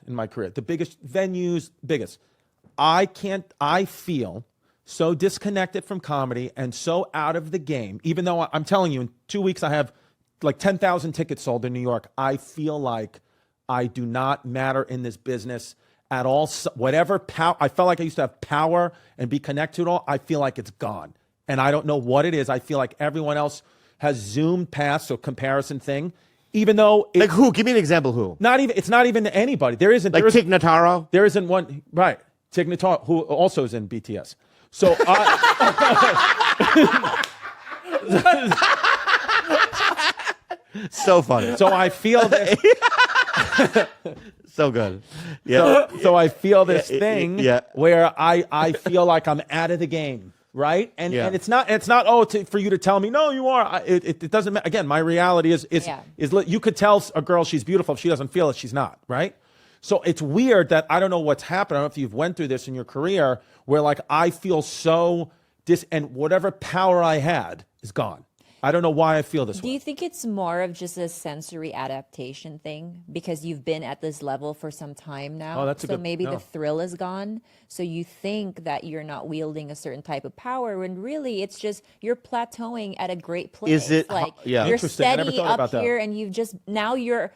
in my career. The biggest venues, biggest. I feel so disconnected from comedy and so out of the game, even though I'm telling you, in 2 weeks I have like 10,000 tickets sold in New York. I feel like I do not matter in this business at all. Whatever power, I felt like I used to have power and be connected to it all. I feel like it's gone. And I don't know what it is. I feel like everyone else has zoomed past, so comparison thing, even though like who? Give me an example. Who? It's not even anybody. There isn't like Tig Notaro. There isn't one, right? Tig Notaro, who also is in BTS. So so funny. So I feel this. So good. Yeah. So I feel this thing where I feel like I'm out of the game, right? And it's not for you to tell me no, you are. It doesn't matter. Again, my reality is you could tell a girl she's beautiful if she doesn't feel it, she's not, right? So it's weird that I don't know what's happened. I don't know if you've went through this in your career where like I feel so and whatever power I had is gone. I don't know why I feel this way. Do you think it's more of just a sensory adaptation thing because you've been at this level for some time now? Oh, that's so maybe the thrill is gone. So you think that you're not wielding a certain type of power when really it's just you're plateauing at a great place. Is it like I you're never steady thought up about here that. and you've just now you're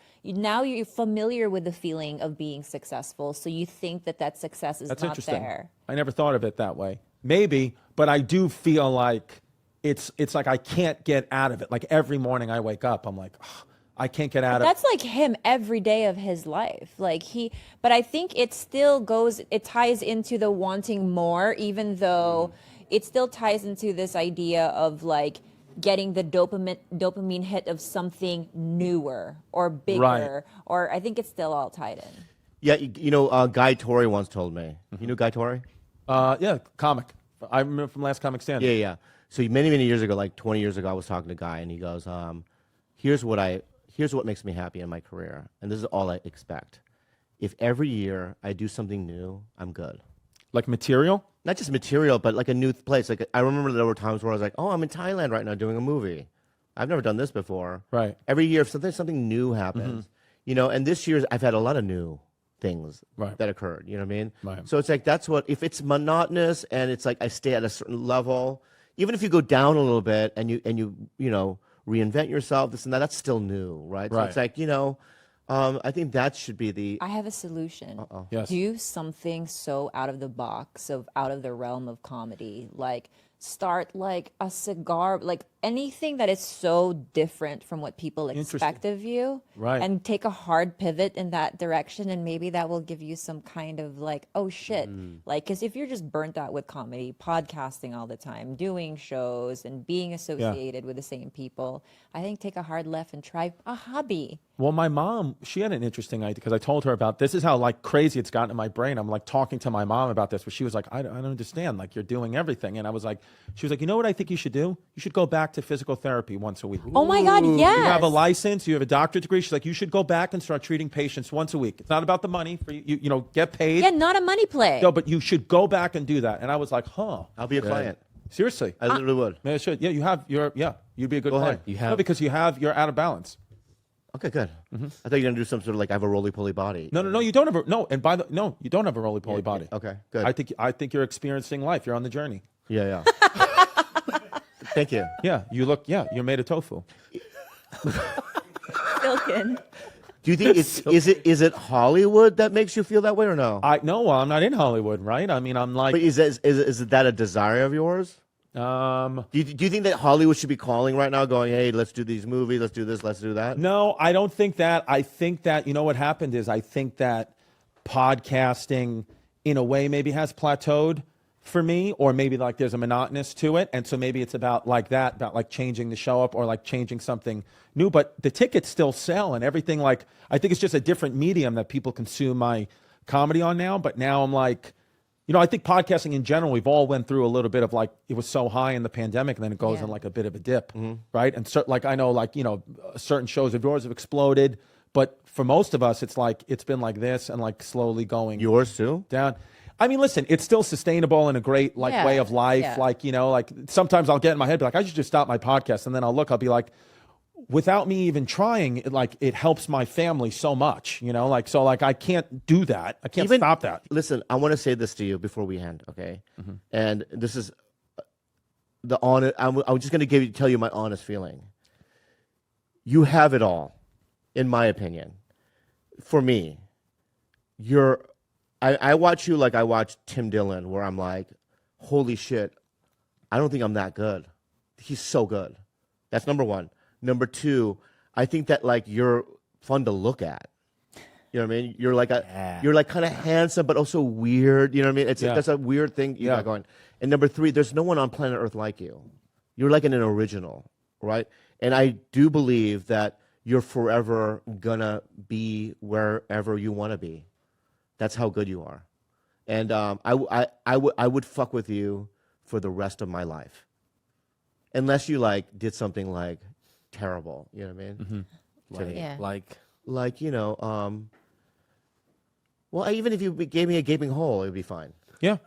familiar with the feeling of being successful. So you think that success is That's not interesting. there. I never thought of it that way. Maybe, but I do feel like it's like I can't get out of it. Like every morning I wake up, I'm like, oh, I can't get out of it. That's like him every day of his life. But I think it ties into the wanting more, even though it still ties into this idea of like getting the dopamine hit of something newer or bigger, or I think it's still all tied in. Yeah, Guy Torry once told me. You know Guy Torry? Yeah, comic. I remember from Last Comic Standing. Yeah. So many years ago, like 20 years ago, I was talking to Guy, and he goes, here's what makes me happy in my career, and this is all I expect. If every year I do something new, I'm good. Like material? Not just material, but like a new place. Like I remember there were times where I was like, oh, I'm in Thailand right now doing a movie. I've never done this before. Right. Every year, if something new happens, and this year I've had a lot of new things that occurred. You know what I mean? Right. So it's like if it's monotonous and it's like I stay at a certain level, even if you go down a little bit and you reinvent yourself, this and that, that's still new, right? So it's like I think that should be the. I have a solution. Yes. Do something so out of the box, out of the realm of comedy, like start like a cigar, like anything that is so different from what people expect of you, right? And take a hard pivot in that direction, and maybe that will give you some kind of like, oh shit, like, because if you're just burnt out with comedy, podcasting all the time, doing shows, and being associated with the same people, I think take a hard left and try a hobby. Well, my mom, she had an interesting idea because I told her about this is how like crazy it's gotten in my brain. I'm like talking to my mom about this, but she was like, I don't understand. Like you're doing everything. And I was like, she was like, you know what I think you should do? You should go back to physical therapy once a week. Oh my God, yes. You have a license, you have a doctorate degree. She's like, you should go back and start treating patients once a week. It's not about the money for you get paid. Yeah, not a money play. No, but you should go back and do that. And I was like, huh. I'll be a client. Seriously. I literally would. Man, it should. Yeah, you'd be a good Go client. ahead. No, because you're out of balance. Okay, good. I thought you were gonna do some sort of like I have a roly-poly body. No, you don't have you don't have a roly-poly body. Okay, good. I think you're experiencing life. You're on the journey. Yeah. Thank you. Yeah, you're made of tofu. Silken. Do you think is it Hollywood that makes you feel that way or no? No, I'm not in Hollywood, right? I mean, I'm like. But is that a desire of yours? Do you think that Hollywood should be calling right now, going, "Hey, let's do these movies, let's do this, let's do that"? No, I don't think that. I think that what happened is I think that podcasting, in a way, maybe has plateaued for me, or maybe like there's a monotonous to it, and so maybe it's about like that, about like changing the show up or like changing something new. But the tickets still sell and everything. Like I think it's just a different medium that people consume my comedy on now. But now I'm like. I think podcasting in general, we've all went through a little bit of like, it was so high in the pandemic and then it goes in like a bit of a dip, right? And like, I know like, certain shows of yours have exploded, but for most of us, it's like, it's been like this and like slowly going. Yours too? Down. I mean, listen, it's still sustainable and a great like way of life. Yeah. Like, like sometimes I'll get in my head, be like, I should just stop my podcast. And then I'll be like, without me even trying, it helps my family so much, so I can't do that. I can't stop that. Listen, I want to say this to you before we end, okay? And this is the honest. I'm just going to tell you my honest feeling. You have it all, in my opinion. For me, I watch you like I watch Tim Dillon, where I'm like, holy shit, I don't think I'm that good. He's so good. That's number one. Number two, I think that you're fun to look at. You know what I mean? You're you're kind of handsome, but also weird. You know what I mean? That's a weird thing you got going. And number three, there's no one on planet Earth like you. You're like an original, right? And I do believe that you're forever gonna be wherever you want to be. That's how good you are. And I would fuck with you for the rest of my life, unless you did something terrible. You know what I mean? Well, even if you gave me a gaping hole, it would be fine. Yeah.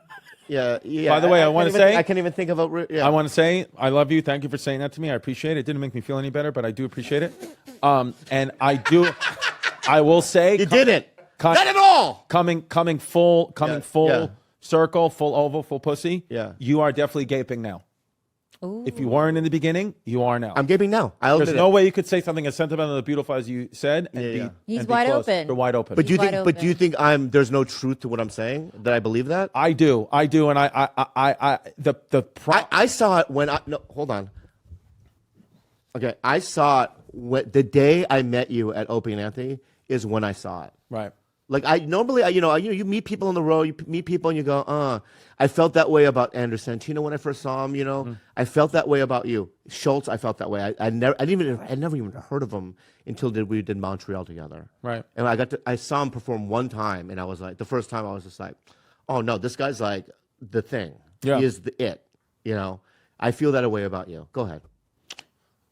Yeah. By the way, I want to say, I can't even think of a. Yeah. I want to say, I love you. Thank you for saying that to me. I appreciate it. It didn't make me feel any better, but I do appreciate it. And I will say, you didn't. Not at all. Coming full Yeah. circle, full oval, full pussy. Yeah. You are definitely gaping now. Ooh. If you weren't in the beginning, you are now. I'm gaping now. I'll There's admit no it. way you could say something as sentimental and beautiful as you said and be. He's and be wide close. open. You're wide open. But do you Wide think? But do you open. think there's no truth to what I'm saying? That I believe that? I do, and I saw it when no, hold on. Okay, I saw it the day I met you at Opie and Anthony is when I saw it. right. I normally, you meet people on the road, you meet people and you go, I felt that way about Andrew Santino when I first saw him, I felt that way about you. Schultz, I felt that way. I never even heard of him until we did Montreal together. Right. And I saw him perform one time and I was like, the first time I was just like, oh no, this guy's like the thing. Yeah. He is it, I feel that way about you. Go ahead.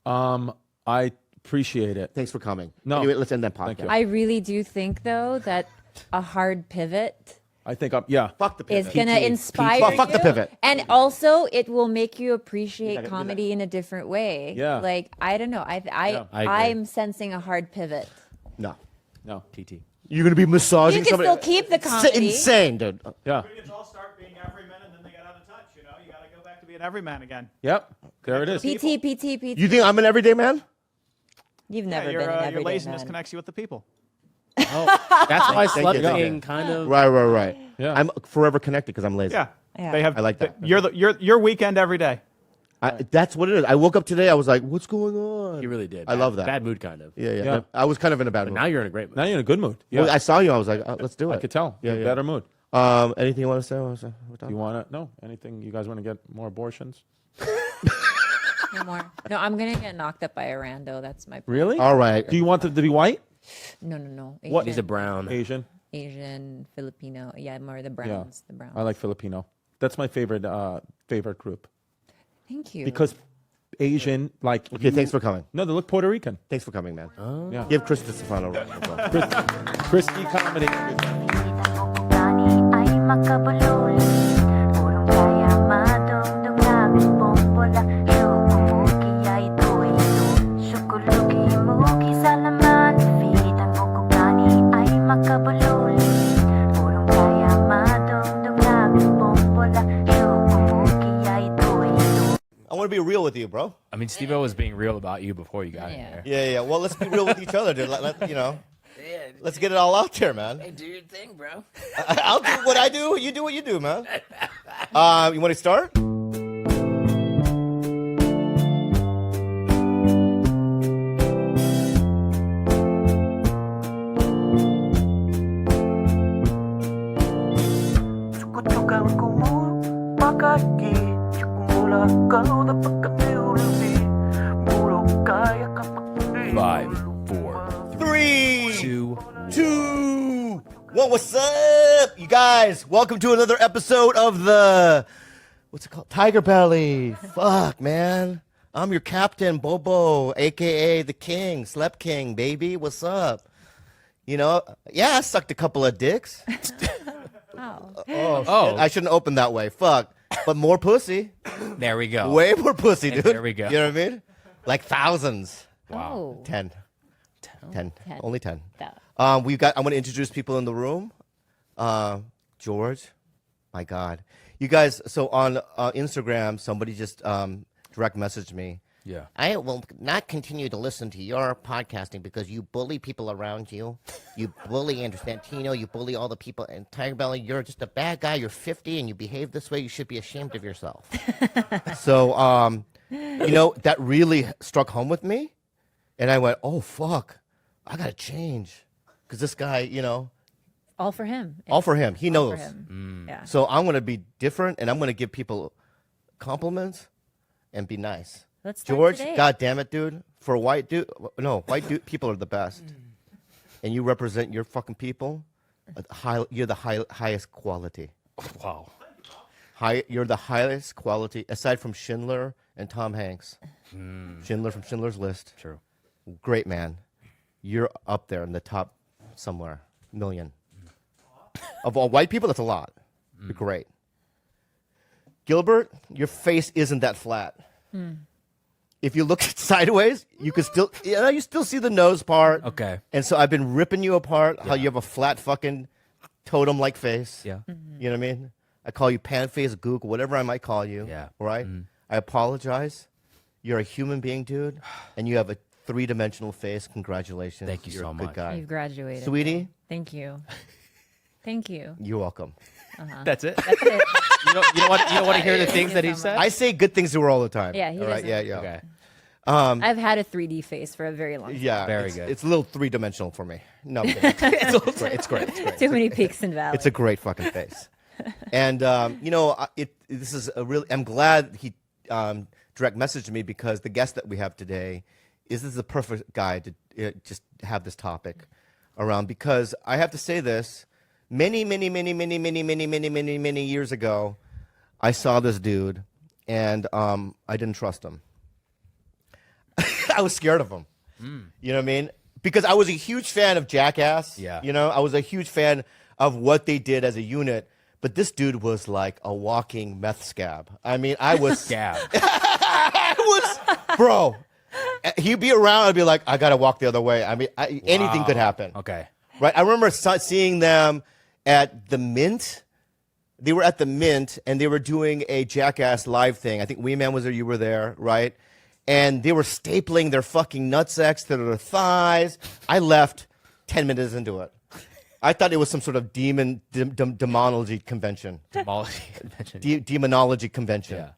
I appreciate it. Thanks for coming. No. Anyway, let's end that Thank podcast. you. I really do think, though, that a hard pivot I think yeah. Fuck the is pivot. going to inspire Well, fuck you. the pivot. And also, it will make you appreciate Exactly. comedy in a different way. Yeah. I don't know. I agree. I'm sensing a hard pivot. No. No. TT. You're going to be massaging You can somebody. still keep the comedy. Insane, dude. Yeah. Kids all start being everymen and then they get out of touch, You got to go back to being everyman again. Yep. There it is. PT. You think I'm an everyday man? You've never been an Your everyday laziness man. connects you with the people. That's why Thank you. slut thing kind of. Right. Yeah. I'm forever connected because I'm lazy. Yeah. Yeah. They have. I like that. Your weekend every day. That's what it is. I woke up today. I was like, "What's going on?" You really did. I love that. Bad mood, kind of. Yeah. Yeah. I was kind of in a bad But mood. now you're in a great mood. Now you're in a good mood. Yeah. Well, I saw you. I was like, "Let's do it." I could tell. Yeah, You're in yeah. a better mood. Anything you want to say? You want to? No. Anything? You guys want to get more abortions? No more. No, I'm going to get knocked up by a rando. That's my plan. Really? All right. Do you want them to be white? No. Asian, What- He's a brown. Asian? Asian, Filipino. Yeah, more the browns. The browns. I like Filipino. That's my favorite group Thank you. because Asian Okay. Thanks for coming. No, they look Puerto Rican. Thanks for coming, man. Yeah. Give Chris Distefano a round of applause. Crispy comedy. Ay makabulol Purong kaya madugdugag Bombola Sukumuki ay ito Sukuluki muki sa laman Feet ang bukugani ay makabulol Purong kaya madugdugag Bombola Sukumuki ay ito I want to be real with you, bro. I mean, Steve-O was being real about you before you got in Yeah. there. Yeah. Well, let's be real with each other, dude. Let's get it all out there, man. Do your thing, bro. I'll do what I do. You do what you do, man. You want to start? Sukutukan ko mo Pakaki Sikumula kau dapat kami ulibi Buruk kaya kapak 5, 4, 3, 2. 2, 1. What's up, you guys? Welcome to another episode of the what's it called? Tiger Belly. Fuck, man. I'm your captain, Bobo, aka the King, Slep King, baby. What's up? I sucked a couple of dicks. Oh. I shouldn't open that way. Fuck. But more pussy. There we go. Way more pussy, And dude. there we go. You know what I mean? Like thousands. Oh. 10. 10. Only 10. That- I'm going to introduce people in the room. George, my God. You guys, so on Instagram, somebody just direct messaged me. Yeah. I will not continue to listen to your podcasting because you bully people around you. You bully Andrew Santino. You bully all the people. And Tiger Belly, you're just a bad guy. You're 50 and you behave this way. You should be ashamed of yourself. So, that really struck home with me. And I went, oh, fuck. I got to change. Because this guy, all for him. all for him. He All knows. for him. Yeah. So I'm going to be different and I'm going to give people compliments and be nice. Let's start George, today. God damn it, dude. For a white dude, white dude people are the best. And you represent your fucking people. You're the highest quality. Wow. You're the highest quality, aside from Schindler and Tom Hanks. Schindler from Schindler's List. True. Great man. You're up there in the top somewhere. Million. Of all white people, that's a lot. You're great. Gilbert, your face isn't that flat. If you look sideways, you can still, you still see the nose part. Okay. And so I've been ripping you apart, how you have a flat fucking totem-like face. Yeah. You know what I mean? I call you pan-face, gook, whatever I might call you. Yeah. Right? I apologize. You're a human being, dude, and you have a three-dimensional face. Congratulations. Thank you You're so a good much. guy. You've graduated. Sweetie, Thank you. Thank you. you're welcome. That's it. That's it. You don't want to hear the things that he so said? I say good things to her all the time. Yeah, he all right? doesn't. Yeah, yeah. Okay. I've had a 3D face for a very long time. Yeah, Very it's, good. It's a little three-dimensional for me. No, I'm kidding. It's great. It's great. It's great. Too many peaks and valleys. It's a great fucking face. And this is a really. I'm glad he direct messaged me because the guest that we have today is the perfect guy to just have this topic around. Because I have to say this, many years ago, I saw this dude, and I didn't trust him. I was scared of him. You know what I mean? Because I was a huge fan of Jackass. Yeah. I was a huge fan of what they did as a unit. But this dude was like a walking meth scab. I mean, I was... Scab. Bro, he'd be around, I'd be like, I got to walk the other way. I mean, anything could happen. Okay. Right? I remember seeing them at the Mint. They were at the Mint, and they were doing a Jackass live thing. I think Wee Man was there, you were there, right? And they were stapling their fucking nutsacks to their thighs. I left 10 minutes into it. I thought it was some sort of demonology convention. Demonology convention. Yeah.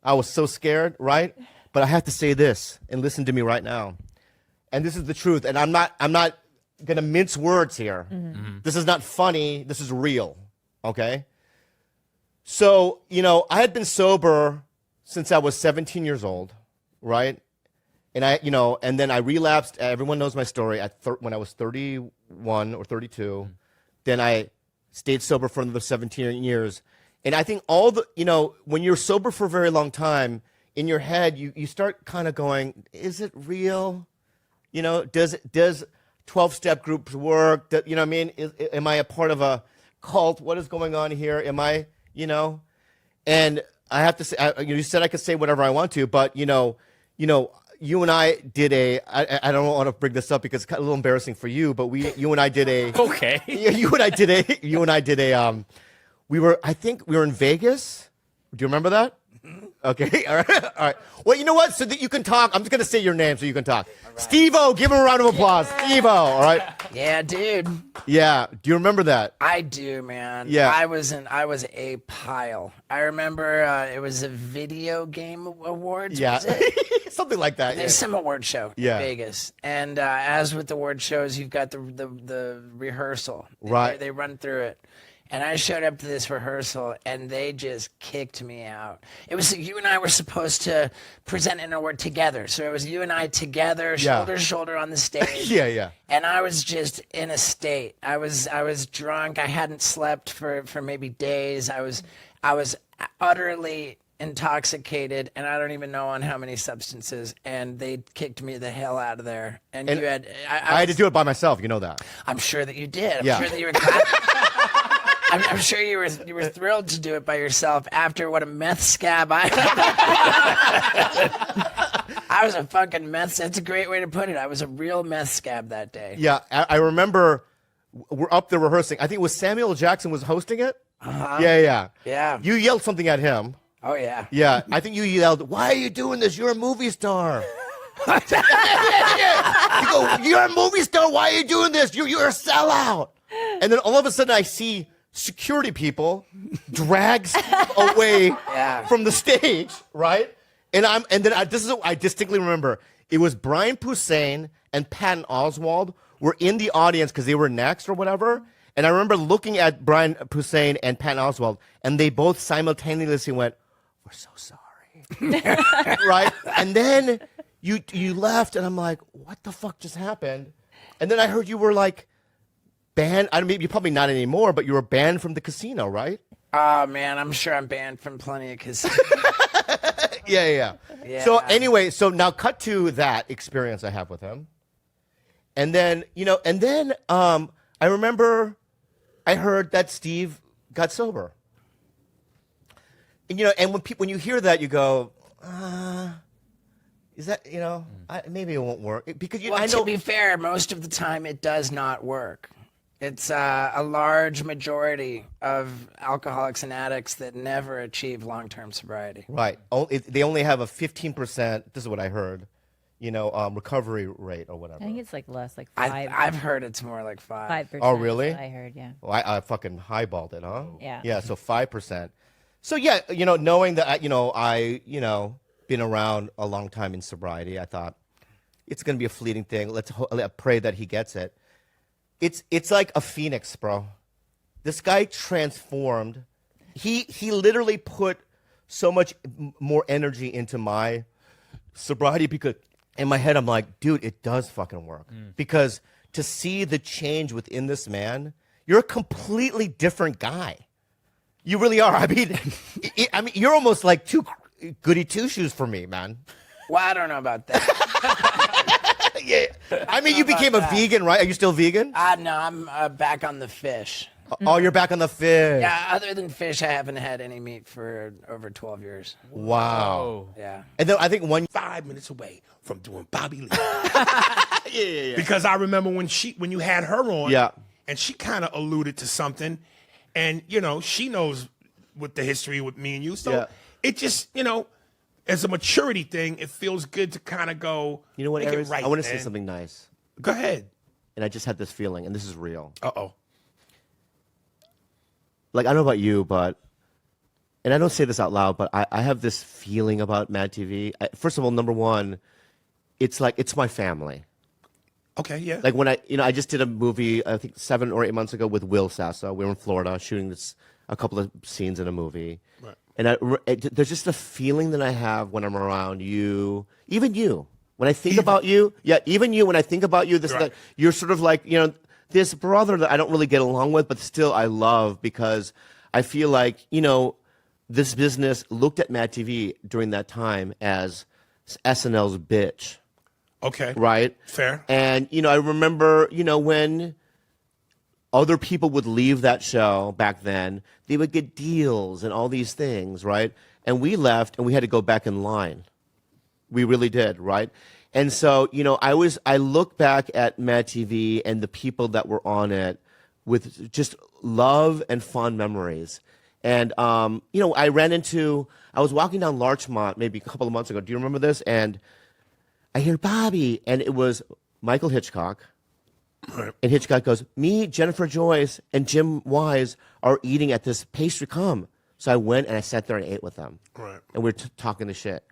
I was so scared, right? But I have to say this, and listen to me right now. And this is the truth. And I'm not gonna mince words here. This is not funny. This is real. Okay. So I had been sober since I was 17 years old, right? And and then I relapsed. Everyone knows my story. When I was 31 or 32, then I stayed sober for another 17 years. And I think when you're sober for a very long time, in your head, you start kind of going, is it real? Does 12-step groups work? You know what I mean? Am I a part of a cult? What is going on here? Am I, And I have to say, you said I could say whatever I want to, but you and I did I don't want to bring this up because it's a little embarrassing for you, but you and I did a Okay. you and I did a I think we were in Vegas. Do you remember that? Okay. All right. Well, you know what? So that you can talk, I'm just going to say your name so you can talk. Right. Steve-O, give him a round of applause. Steve-O, all right? Yeah, dude. Yeah. Do you remember that? I do, man. Yeah. I was a pile. I remember it was a video game awards. Yeah. Was it? Something like that. There's some award show in Vegas. And as with the award shows, you've got the rehearsal. Right. They run through it. And I showed up to this rehearsal, and they just kicked me out. It was you and I were supposed to present an award together. So it was you and I together, shoulder to shoulder on the stage. Yeah. And I was just in a state. I was drunk. I hadn't slept for maybe days. I was utterly intoxicated, and I don't even know on how many substances. And they kicked me the hell out of there. And you had I had to do it by myself. You know that. I'm sure that you did. I'm Yeah. sure that you were glad. I'm sure you were thrilled to do it by yourself after what a meth scab I I was a fucking meth. That's a great way to put it. I was a real meth scab that day. Yeah, I remember we're up there rehearsing. I think it was Samuel Jackson was hosting it. Yeah. Yeah. You yelled something at him. Oh yeah. Yeah, I think you yelled, "Why are you doing this? You're a movie star." You go, "You're a movie star. Why are you doing this? You're a sellout." And then all of a sudden, I see security people drag Steve away from the stage, right? This is what I distinctly remember. It was Brian Posehn and Patton Oswalt were in the audience because they were next or whatever. And I remember looking at Brian Posehn and Patton Oswalt, and they both simultaneously went, "We're so sorry." Right? And then you left, and I'm like, what the fuck just happened? And then I heard you were like banned. I mean, you're probably not anymore, but you were banned from the casino, right? Oh man, I'm sure I'm banned from plenty of casinos. Yeah. So anyway, so now cut to that experience I have with him. And then, I remember I heard that Steve got sober. And, and when you hear that, you go, is that, maybe it won't work. Because Well, I know. to be fair, most of the time it does not work. It's a large majority of alcoholics and addicts that never achieve long-term sobriety. Right. They only have a 15%, this is what I heard, recovery rate or whatever. I think it's like less, like 5. I've heard it's more like 5. 5%. Oh, really? I heard, yeah. Well, I fucking highballed it, huh? Yeah. Yeah, so 5%. So yeah, knowing that I been around a long time in sobriety, I thought it's gonna be a fleeting thing. Let's pray that he gets it. It's like a phoenix, bro. This guy transformed. He literally put so much more energy into my sobriety because in my head I'm like, dude, it does fucking work. Because to see the change within this man, you're a completely different guy. You really are. I mean, you're almost like too goody two shoes for me, man. Well, I don't know about that. Yeah. I mean, you became a vegan, right? Are you still vegan? No, I'm back on the fish. Oh, you're back on the fish. Yeah, other than fish, I haven't had any meat for over 12 years. Wow. Yeah. And then I think 5 minutes away from doing Bobby Lee. Yeah. Because I remember when you had her on, Yeah. and she kind of alluded to something, and she knows what the history with me and you, so Yeah. it just as a maturity thing, it feels good to kind of go. You know what, make it Aries? right, I want to say man. something nice. Go ahead. And I just had this feeling, and this is real. Uh-oh. Like, I don't know about you, and I don't say this out loud, but I have this feeling about Mad TV. First of all, number one, it's like, it's my family. Okay, yeah. Like when I just did a movie, I think 7 or 8 months ago with Will Sasso. We were in Florida shooting a couple of scenes in a movie. Right. And there's just a feeling that I have when I'm around you, even you. When I think about you, even you, when I think about you, Right. you're sort of like, this brother that I don't really get along with, but still I love because I feel like, this business looked at Mad TV during that time as SNL's bitch. Okay. Right? Fair. And, I remember, when other people would leave that show back then, they would get deals and all these things, right? And we left and we had to go back in line. We really did, right? And so, I look back at Mad TV and the people that were on it with just love and fond memories. And, I was walking down Larchmont maybe a couple of months ago. Do you remember this? And I hear Bobby, and it was Michael Hitchcock. Right. And Hitchcock goes, me, Jennifer Joyce, and Jim Wise are eating at this pastry come. So I went and I sat there and ate with them. Right. And we were talking the shit.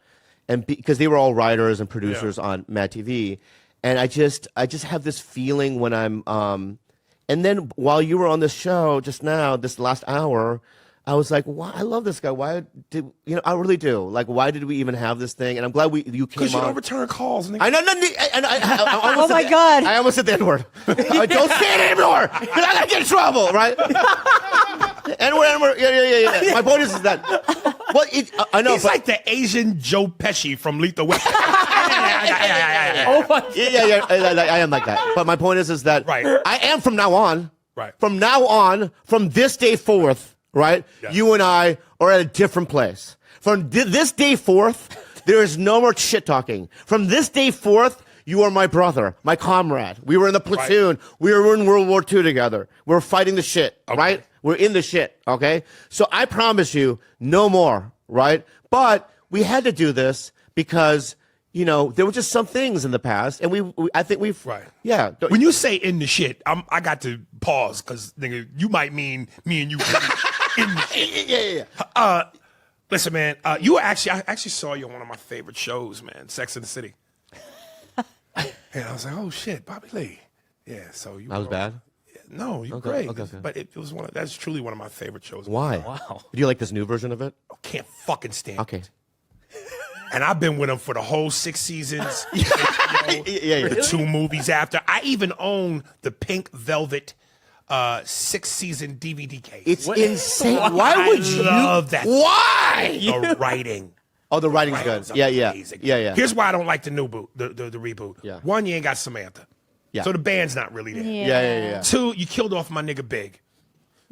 And because they were all writers and producers on Mad TV. And I just have this feeling when I'm, and then while you were on this show just now, this last hour, I was like, "Why? I love this guy. Why did I really do? Like, why did we even have this thing?" And I'm glad you came Because you on. don't return calls. Nigga. I know, I almost Oh my said God. I almost said the N-word. Don't say it anymore, because I'm gonna get in trouble, right? N-word. Yeah. My point is that. Well, I know. He's like the Asian Joe Pesci from Lethal Weapon. Oh my God. Yeah. I am like that. But my point is that Right. I am from now on. Right. From now on, from this day forth, right? Yeah. You and I are at a different place. From this day forth, There is no more shit talking. From this day forth, you are my brother, my comrade. We were in the platoon. We were in World War II together. We're fighting the shit, right? We're in the shit, okay? So I promise you, no more, right? But we had to do this because, you know, there were just some things in the past, and I think we've, yeah. When you say in the shit, I got to pause because nigga, you might mean me and you in the shit. Yeah. Listen, man, I actually saw you on one of my favorite shows, man, Sex and the City. And I was like, oh shit, Bobby Lee. Yeah, so you. I was bad. No, you're great. Okay. But it was that's truly one of my favorite shows. Why? Wow. Do you like this new version of it? I can't fucking stand Okay. it. And I've been with him for the whole 6 seasons. The 2 movies after. I even own the Pink Velvet 6-season DVD case. It's insane. Why would you? Love that. Why? The writing. Oh, the writing's good. Yeah. Here's why I don't like the new boot, the reboot. Yeah. 1, you ain't got Samantha. Yeah. So the band's not really there. Yeah. 2, you killed off my nigga Big.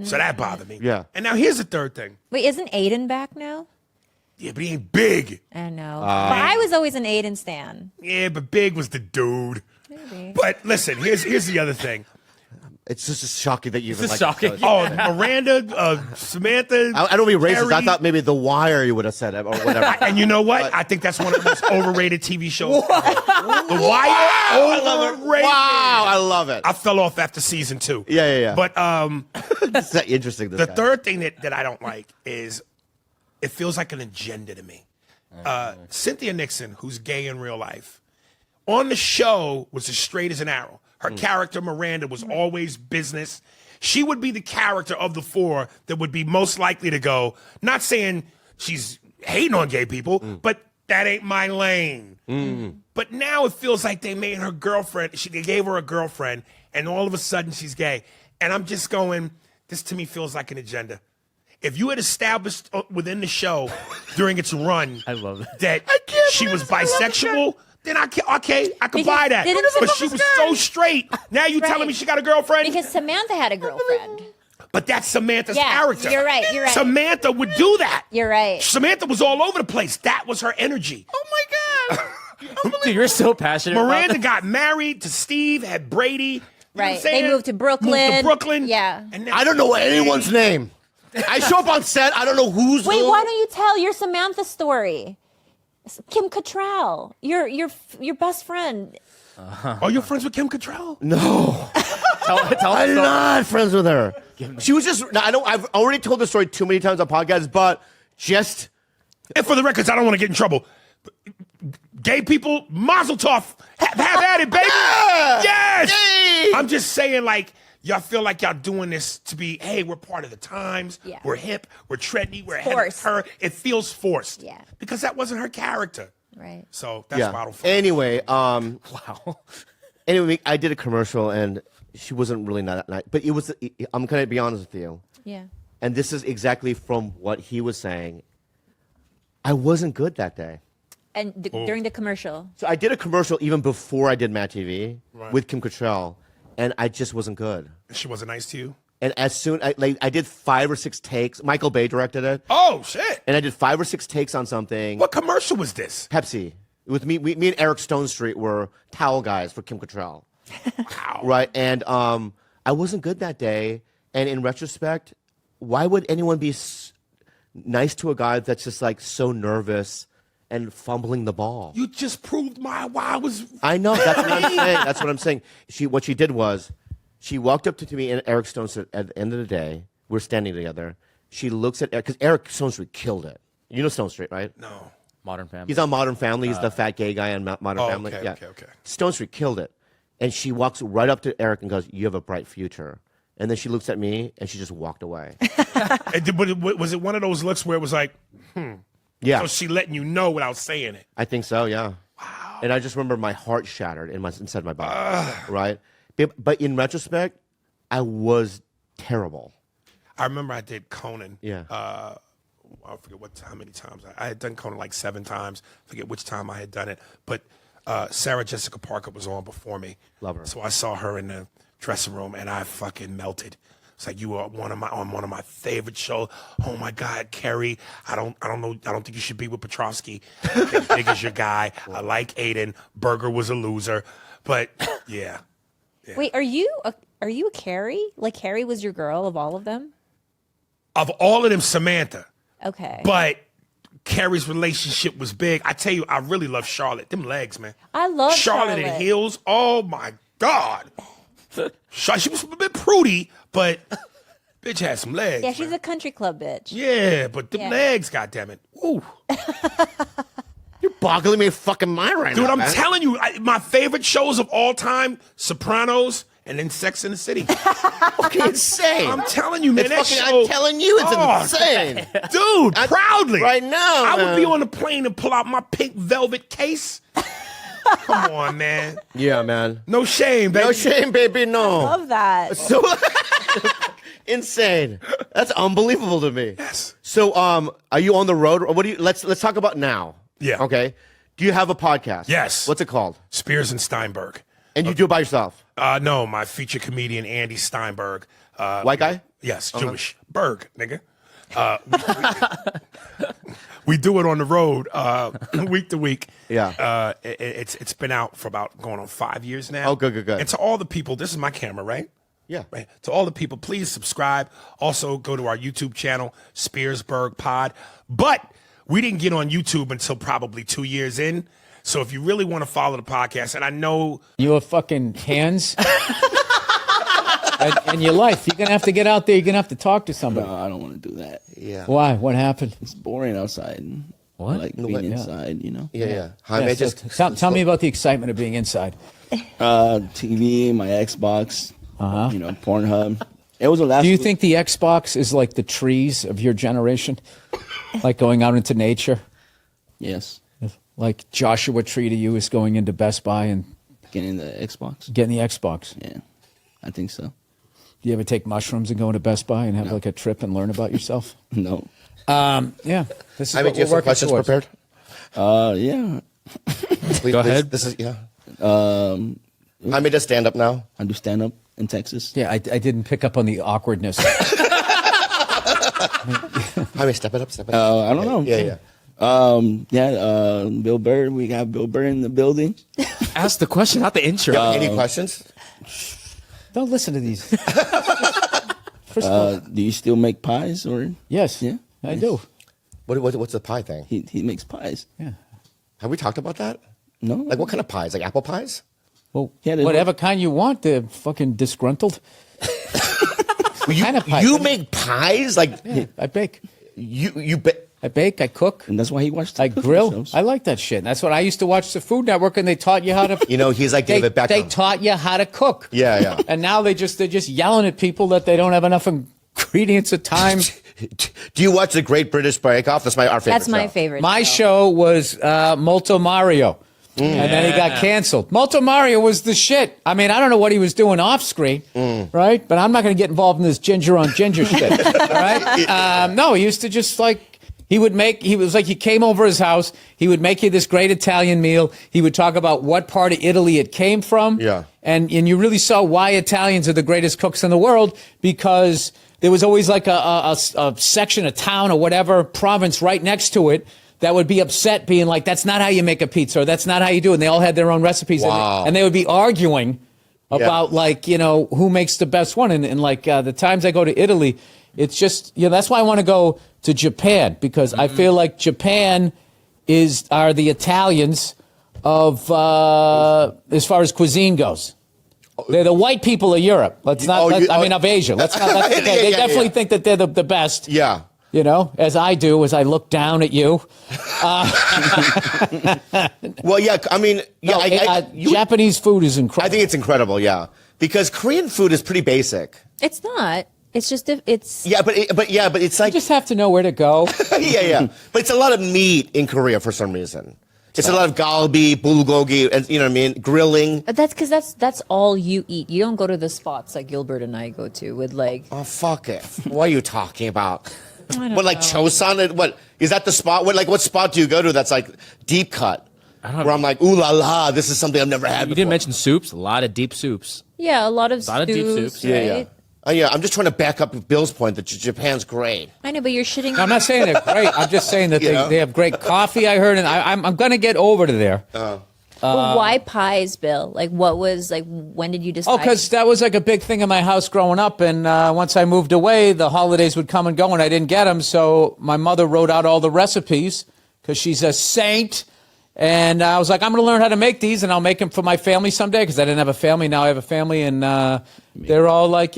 So that bothered me. Yeah. And now here's the third thing. Wait, isn't Aiden back now? Yeah, but he ain't Big. I know. But I was always an Aiden stan. Yeah, but Big was the dude. Maybe. But listen, here's the other thing. It's just shocking that you even like shocking. Oh, Miranda, Samantha. I don't mean racist. I Harry. thought maybe The Wire you would have said it or whatever. And you know what? I think that's one of the most overrated TV shows. The Wire, overrated. Wow, I love it. I fell off after season 2. Yeah. But It's that interesting. the third thing that I don't like is it feels like an agenda to me. Cynthia Nixon, who's gay in real life, on the show was as straight as an arrow. Her character, Miranda, was always business. She would be the character of the 4 that would be most likely to go, not saying she's hating on gay people, but that ain't my lane. But now it feels like they made her girlfriend, they gave her a girlfriend, and all of a sudden she's gay. And I'm just going, this to me feels like an agenda. If you had established within the show during its run I love that she was bisexual, then I could buy that. But she was so straight. Now you telling me she got a girlfriend? Because Samantha had a girlfriend. But that's Samantha's Yeah, character. you're right. Samantha would do that. You're right. Samantha was all over the place. That was her energy. Oh my God. Dude, you're so passionate. Miranda about got married to Steve, had Brady. You know what I'm Right. saying? They moved to Brooklyn. Yeah. And now I don't know anyone's name. I show up on set. I don't know who's Wait, who. why don't you tell your Samantha story? Kim Cattrall, your best friend. Are you friends with Kim Cattrall? No. tell I'm us not friends with her. She was just. I know. I've already told the story too many times on podcasts, but just. And for the records, I don't want to get in trouble. Gay people, mazel tov. Have at it, baby. Yeah! Yes. Yay! I'm just saying, like, y'all feel like y'all doing this to be, hey, we're part of the times. Yeah. We're hip. We're trendy. We're ahead Forced. of her. It feels forced. Yeah. Because that wasn't her character. Right. So that's why I don't feel Anyway, wow. Anyway, I did a commercial and she wasn't really not nice, but it was. I'm gonna be honest with you, Yeah. and this is exactly from what he was saying. I wasn't good that day. And during the commercial. So I did a commercial even before I did Matt TV with Kim Cattrall, and I just wasn't good. She wasn't nice to you? And as soon I did 5 or 6 takes. Michael Bay directed it. Oh, shit. And I did 5 or 6 takes on something. What commercial was this? Pepsi. With me and Eric Stone Street were towel guys for Kim Cattrall. Wow. Right. And I wasn't good that day. And in retrospect, why would anyone be nice to a guy that's just like so nervous and fumbling the ball? You just proved why I was. I know. That's what I'm saying. That's what I'm saying. What she did was, she walked up to me and Eric Stone Street at the end of the day. We're standing together. She looks at Eric, because Eric Stone Street killed it. You know Stone Street, right? No. Modern Family. He's on Modern Family. He's the fat gay guy on Modern Family. Okay, yeah. okay. Stone Street killed it. And she walks right up to Eric and goes, "You have a bright future." And then she looks at me and she just walked away. Was it one of those looks where it was like, Yeah. So she letting you know without saying it? I think so, yeah. Wow. And I just remember my heart shattered inside my body. Right? But in retrospect, I was terrible. I remember I did Conan. Yeah. I forget how many times. I had done Conan like 7 times. I forget which time I had done it. But Sarah Jessica Parker was on before me. Love her. So I saw her in the dressing room and I fucking melted. It's like, you are on one of my favorite shows. Oh my God, Kerry. I don't know. I don't think you should be with Petrovsky. Big is your guy. I like Aiden. Berger was a loser, but yeah. Wait, are you a Carrie? Like Carrie was your girl of all of them? Of all of them, Samantha. Okay. But Carrie's relationship was big. I tell you, I really love Charlotte. Them legs, man. I love Charlotte in heels. Oh my God. She was a bit prudy, but bitch had some legs. Yeah, she's man. a country club bitch. Yeah, but them Yeah. legs, goddammit. Ooh. You're boggling me fucking mind right Dude, now, I'm man. telling you, my favorite shows of all time, Sopranos and then Sex in the City. fucking insane. I'm telling you, man, It's that fucking, show. I'm telling you, it's Oh, insane. Dude, proudly. Right now, I would man. be on the plane and pull out my pink velvet case. Come on, man. Yeah, man. No shame, baby. No shame, baby, no. Love that. So insane. That's unbelievable to me. Yes. So, are you on the road? Or what do you? Let's talk about now. Yeah. Okay. Do you have a podcast? Yes. What's it called? Spears and Steinberg. And you do it by yourself? No, my feature comedian, Andy Steinberg. White guy? Yes, Jewish. Berg, nigga. We do it on the road week to week. Yeah. It's been out for about going on 5 years now. Oh, good. And to all the people, this is my camera, right? Yeah. Right. To all the people, please subscribe. Also, go to our YouTube channel, Spearsburg Pod. But we didn't get on YouTube until probably 2 years in. So if you really want to follow the podcast, and I know You have fucking hands and your life. You're going to have to get out there. You're going to have to talk to somebody. No, I don't want to do that. Yeah. Why? What happened? It's boring outside. What? I like being inside, you know. Yeah. Jaime, Yeah, so just tell me about the excitement of being inside. TV, my Xbox, you know, Pornhub. It was the last. Do you think the Xbox is like the trees of your generation? Like going out into nature? Yes. Like Joshua Tree to you is going into Best Buy and Getting the Xbox. getting the Xbox. Yeah, I think so. Do you ever take mushrooms and go into Best Buy and have like a trip and learn about yourself? No. Yeah. This is Jaime, what do you have we're some working questions towards. prepared? Yeah. Please, Go ahead. This is yeah. Um, Jaime, just stand up now. I do stand up in Texas. Yeah, I didn't pick up on the awkwardness. Jaime, step it up. Step it up. I don't know. Yeah. Bill Burr. We got Bill Burr in the building. Ask the question, not the intro. Any questions? Don't listen to these. First of all, Do you still make pies or? yes, Yeah. I do. What's the pie thing? He makes pies. Yeah. Have we talked about that? No. Like what kind of pies? Like apple pies? Well, Yeah, there's whatever kind you want. They're fucking disgruntled. Kind of pie. You make pies? Like Yeah, I bake. you I bake. I cook. And that's why he watched. The I cooking grill. shows. I like that shit. That's what I used to watch the Food Network, and they taught you how to. You know, he's like they, David Beckham. they taught you how to cook. Yeah. And now they're just yelling at people that they don't have enough ingredients or time. Do you watch the Great British Bake Off? That's our favorite. That's my show. favorite. My show. show was Molto Mario. And then he got canceled. Molto Mario was the shit. I mean, I don't know what he was doing off screen, right? But I'm not going to get involved in this ginger on ginger shit, all right? No, he used to just like, he was like, you came over his house, he would make you this great Italian meal. He would talk about what part of Italy it came from. Yeah. And you really saw why Italians are the greatest cooks in the world, because there was always like a section, a town or whatever, province right next to it that would be upset, being like, that's not how you make a pizza, or that's not how you do it. And they all had their own recipes. Wow. And they would be arguing about like, you know, who makes the best one. And like the times I go to Italy, it's just, you know, that's why I want to go to Japan, because I feel like Japan are the Italians of, as far as cuisine goes. They're the white people of Europe. Of Asia. Let's not, they definitely think that they're the best. Yeah. You know, as I do, as I look down at you. Well, yeah. I mean, yeah. Japanese food is incredible. I think it's incredible. Yeah, because Korean food is pretty basic. It's not. It's just it's. Yeah, but it's like you just have to know where to go. yeah. But it's a lot of meat in Korea for some reason. It's a lot of galbi, bulgogi, and you know what I mean, grilling. That's because that's all you eat. You don't go to the spots like Gilbert and I go to with like. Oh fuck it! What are you talking about? I don't What, like know. Chosun? What is that the spot? What spot do you go to that's like deep cut? Where I'm like, ooh la la, this is something I've never had You before. didn't mention soups. A lot of deep soups. Yeah, a lot of lot of deep stews, soups. Yeah, right? Yeah, I'm just trying to back up Bill's point that Japan's great. I know, but you're shitting. I'm not saying they're great. I'm just saying that they have great coffee. I heard, and I'm going to get over to there. Well, why pies, Bill? Like, what was like? When did you decide? Oh, because that was like a big thing in my house growing up. And once I moved away, the holidays would come and go, and I didn't get them. So my mother wrote out all the recipes because she's a saint. And I was like, I'm going to learn how to make these, and I'll make them for my family someday because I didn't have a family. Now I have a family, and they're all like,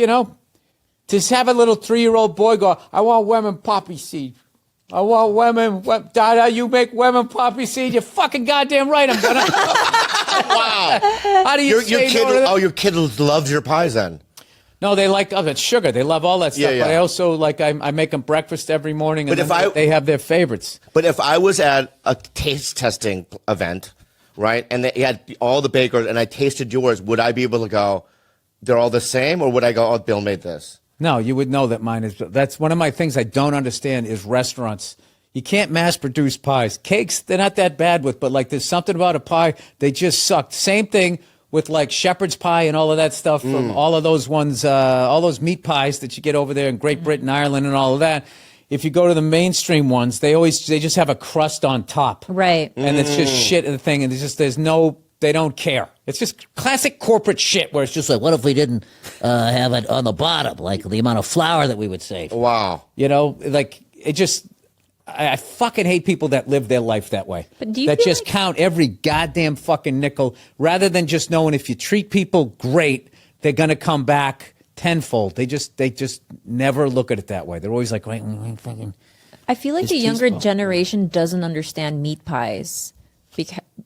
just have a little 3-year-old boy go, I want lemon poppy seed. I want lemon. Dada, you make lemon poppy seed? You're fucking goddamn right. I'm gonna. Wow. How do you say no to that? Your kid loves your pies then? No, they like it's sugar. They love all that stuff. Yeah. But I also I make them breakfast every morning, and they have their favorites. But if I was at a taste testing event, right, and they had all the bakers, and I tasted yours, would I be able to go, they're all the same, or would I go, oh, Bill made this? No, you would know that mine is. That's one of my things I don't understand is restaurants. You can't mass produce pies. Cakes, they're not that bad with, but like there's something about a pie, they just suck. Same thing with like shepherd's pie and all of that stuff from all of those ones, all those meat pies that you get over there in Great Britain, Ireland, and all of that. If you go to the mainstream ones, they just have a crust on top. Right. And it's just shit in the thing, and they don't care. It's just classic corporate shit where it's just like, what if we didn't have it on the bottom, like the amount of flour that we would save? Wow. Like it just, I fucking hate people that live their life that way. But do you that feel just count every goddamn fucking nickel rather than just knowing if you treat people great, they're going to come back tenfold. They just never look at it that way. They're always like, wait, fucking. I feel like the younger generation doesn't understand meat pies.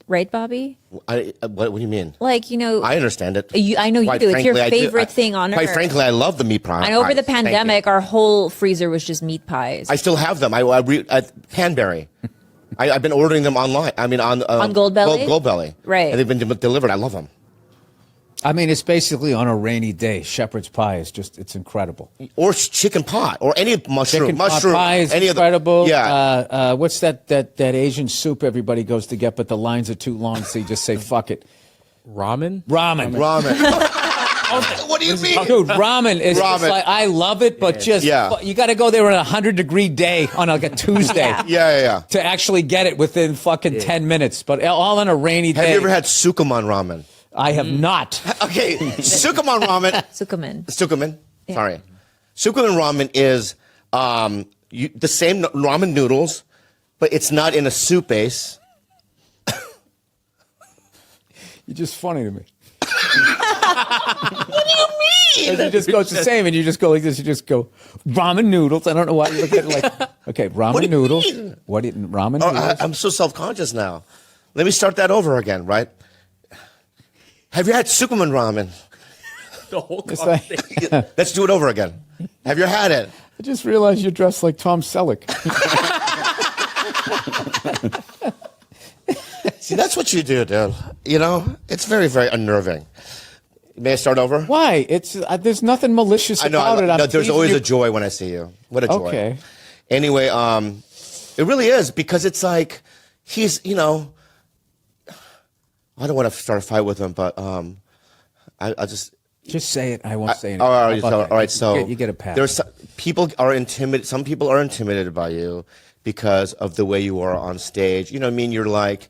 Right, Bobby? What do you mean? Like, I understand it. I know you do. It's your favorite thing on earth. Quite frankly, I love the meat pies. And over the pandemic, our whole freezer was just meat pies. I still have them. At Hanberry. I've been ordering them online. I mean, on Goldbelly? Goldbelly. Right. And they've been delivered. I love them. I mean, it's basically on a rainy day. Shepherd's pie is it's incredible. Or chicken pot, or any mushroom. Chicken pot pie is any incredible. Of the, yeah. What's that Asian soup everybody goes to get, but the lines are too long, so you just say, fuck it. Ramen? Ramen. What do you mean? Dude, ramen is just like, I love it, but you got to go there on a 100-degree day on like a Tuesday. Yeah. To actually get it within fucking 10 minutes, but all on a rainy day. Have you ever had Sukuman ramen? I have not. Okay, Sukuman ramen. Sukuman. Yeah. Sorry. Sukuman ramen is the same ramen noodles, but it's not in a soup base. You're just funny to me. What do you mean? And you just go, it's the same, and you just go like this. You just go, ramen noodles. I don't know why you look at it like, okay, ramen noodles. What do you mean? Ramen noodles? I'm so self-conscious now. Let me start that over again, right? Have you had Sukuman ramen? The whole conversation. Let's do it over again. Have you had it? I just realized you're dressed like Tom Selleck. See, that's what you do, dude. It's very, very unnerving. May I start over? Why? It's there's nothing malicious about it. No, there's always a joy when I see you. What a joy. Okay. Anyway, it really is because it's like he's, I don't want to start a fight with him, but I just say it. I won't say it. All right. So you get a pass. Some people are intimidated by you because of the way you are on stage. You know what I mean? You're like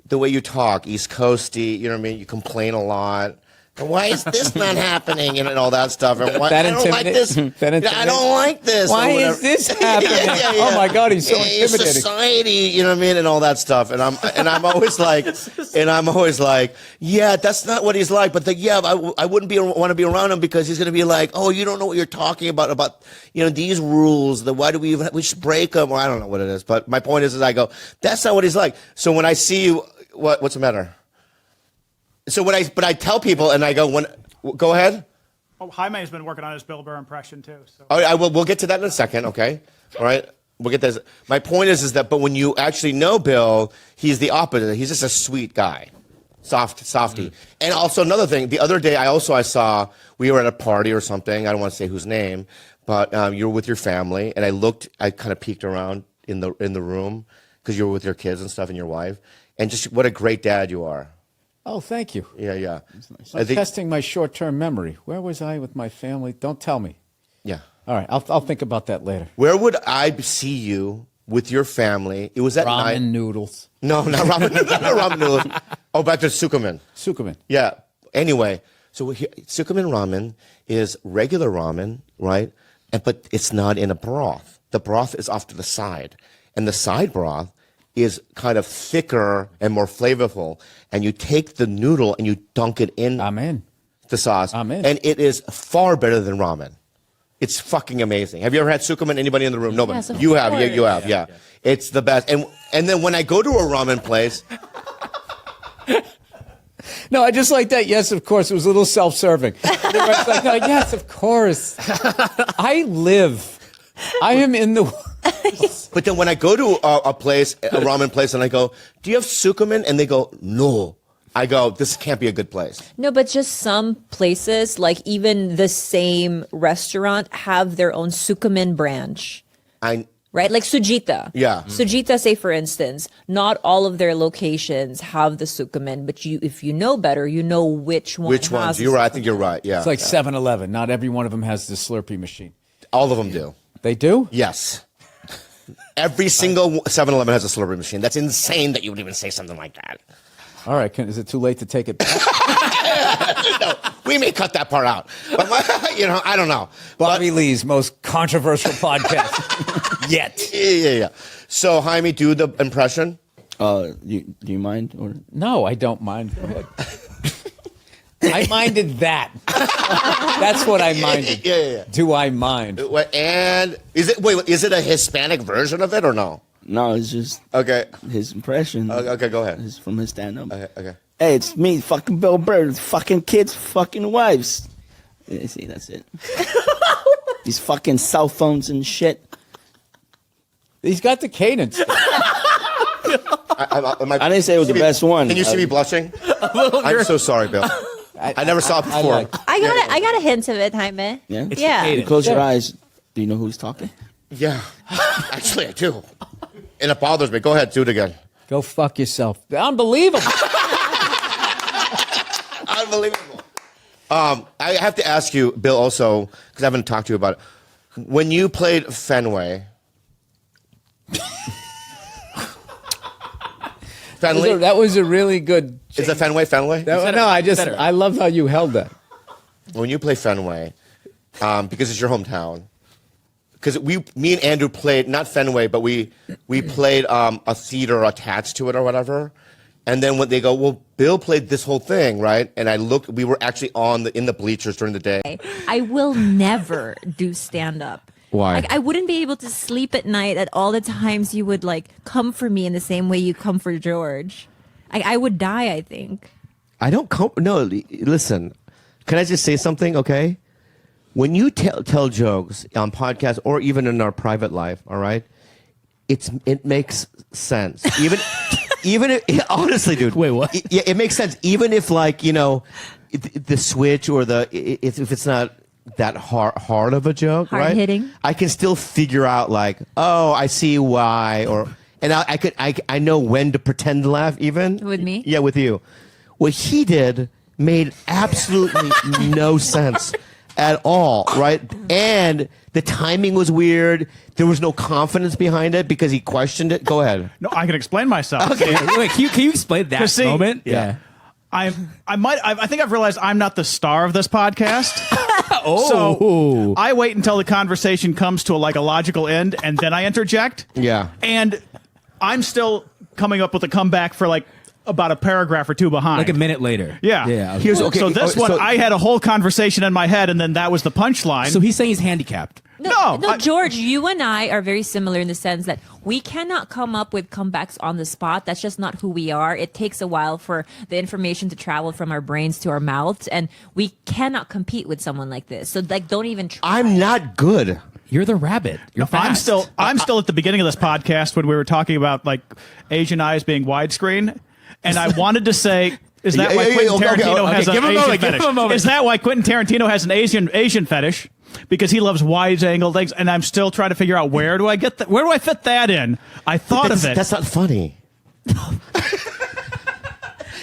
the way you talk, East Coasty. You know what I mean? You complain a lot. And why is this not happening? And all that stuff. And why, I don't like this. I don't like this. Why is this happening? Yeah. Oh my God, he's so intimidating. Society, you know what I mean, and all that stuff. And I'm always like, yeah, that's not what he's like. But I wouldn't want to be around him because he's going to be like, oh, you don't know what you're talking about these rules. Why do we should break them? Or I don't know what it is. But my point is I go, that's not what he's like. So when I see you, what's the matter? So but I tell people and I go, go ahead. Oh, Jaime's been working on his Bill Burr impression too. So. We'll get to that in a second, okay? All right, we'll get this. My point is that, but when you actually know Bill, he's the opposite. He's just a sweet guy, softy. Mm-hmm. And also another thing, the other day I saw we were at a party or something. I don't want to say whose name, but you were with your family, and I kind of peeked around in the room because you were with your kids and stuff and your wife, and just what a great dad you are. Oh, thank you. Yeah, yeah. nice. I think, Testing my short-term memory. Where was I with my family? Don't tell me. yeah. All right, I'll think about that later. Where would I see you with your family? It was at Ramen night. noodles. No, not ramen. Not ramen noodles. Oh, back to Sukumen. Sukumen. Yeah. Anyway, so Sukumen ramen is regular ramen, right? But it's not in a broth. The broth is off to the side, and the side broth is kind of thicker and more flavorful. And you take the noodle and you dunk it in. I'm in. The sauce. I'm in. And it is far better than ramen. It's fucking amazing. Have you ever had Sukumen? Anybody in the room? Nobody. Yes, of You have. course. You have. Yeah. It's the best. And then when I go to a ramen place, No, I just like that. Yes, of course. It was a little self-serving. It's like, no, yes, of course. I am in the. but then when I go to a place, a ramen place, and I go, "Do you have Sukumen?" and they go, "No." I go, "This can't be a good place." No, but just some places, like even the same restaurant, have their own Sukumen branch. Right? Like Sujita. Yeah. Sujita, say for instance, not all of their locations have the Sukumen, but if you know better, you know which one. Which has ones? the You're right. I Sukumen. think you're right. Yeah. It's like 7-Eleven. Not every one of them has the Slurpee machine. All of them do. They do? Yes. Every single 7-Eleven has a Slurpee machine. That's insane that you would even say something like that. All right. Is it too late to take it back? No, we may cut that part out. But I don't know. Bobby Lee's most controversial podcast yet. Yeah. So, Jaime, do the impression. Do you mind? Or No, I don't mind. Go ahead. I minded that. That's what I minded. Yeah. Do I mind? And is it a Hispanic version of it or no? no, it's just Okay. his impression. Okay, go ahead. Is from his stand-up. Okay. Hey, it's me, fucking Bill Burr, fucking kids, fucking wives. Yeah, see, that's it. These fucking cell phones and shit. He's got the cadence. I didn't say it was the best one. Can you see me blushing? I'm so sorry, Bill. I never saw it before. I got a hint of it, Jaime. Yeah? Yeah. You close your eyes. Do you know who's talking? Yeah. Actually, I do. And it bothers me. Go ahead, do it again. Go fuck yourself. Unbelievable. Unbelievable. I have to ask you, Bill, also, because I haven't talked to you about it. When you played Fenway, That was a really good. Is it Fenway? I love how you held that. When you play Fenway, because it's your hometown, because me and Andrew played, not Fenway, but we played a theater attached to it or whatever. And then when they go, well, Bill played this whole thing, right? And I looked, we were actually in the bleachers during the day. I will never do stand-up. Why? Like, I wouldn't be able to sleep at night at all the times you would like come for me in the same way you come for George. I would die, I think. I don't no, listen. Can I just say something, okay? When you tell jokes on podcasts or even in our private life, all right? It makes sense. Even if, honestly, dude. Wait, what? It makes sense. Even if, like, the switch or if it's not that hard of a joke, Hard right? hitting. I can still figure out, like, oh, I see why, and I know when to pretend to laugh. Even With me? yeah, with you. What he did made absolutely no sense at all, right? And the timing was weird. There was no confidence behind it because he questioned it. Go ahead. No, I can explain myself. Wait, can you explain that See, moment? yeah. I think I've realized I'm not the star of this podcast. So I wait until the conversation comes to a logical end, and then I interject. Yeah. And I'm still coming up with a comeback for about a paragraph or two behind. Like a minute later. Yeah. Here's okay. So this one, I had a whole conversation in my head, and then that was the punchline. So he's saying he's handicapped. No, George, you and I are very similar in the sense that we cannot come up with comebacks on the spot. That's just not who we are. It takes a while for the information to travel from our brains to our mouths, and we cannot compete with someone like this. So, don't even try. I'm not good. You're the rabbit. You're fast. I'm still at the beginning of this podcast when we were talking about Asian eyes being widescreen, and I wanted to say, is that why Quentin Tarantino has an Asian fetish? Is that why Quentin Tarantino has an Asian fetish? Because he loves wide-angle things, and I'm still trying to figure out where do I fit that in? I thought of it. That's not funny.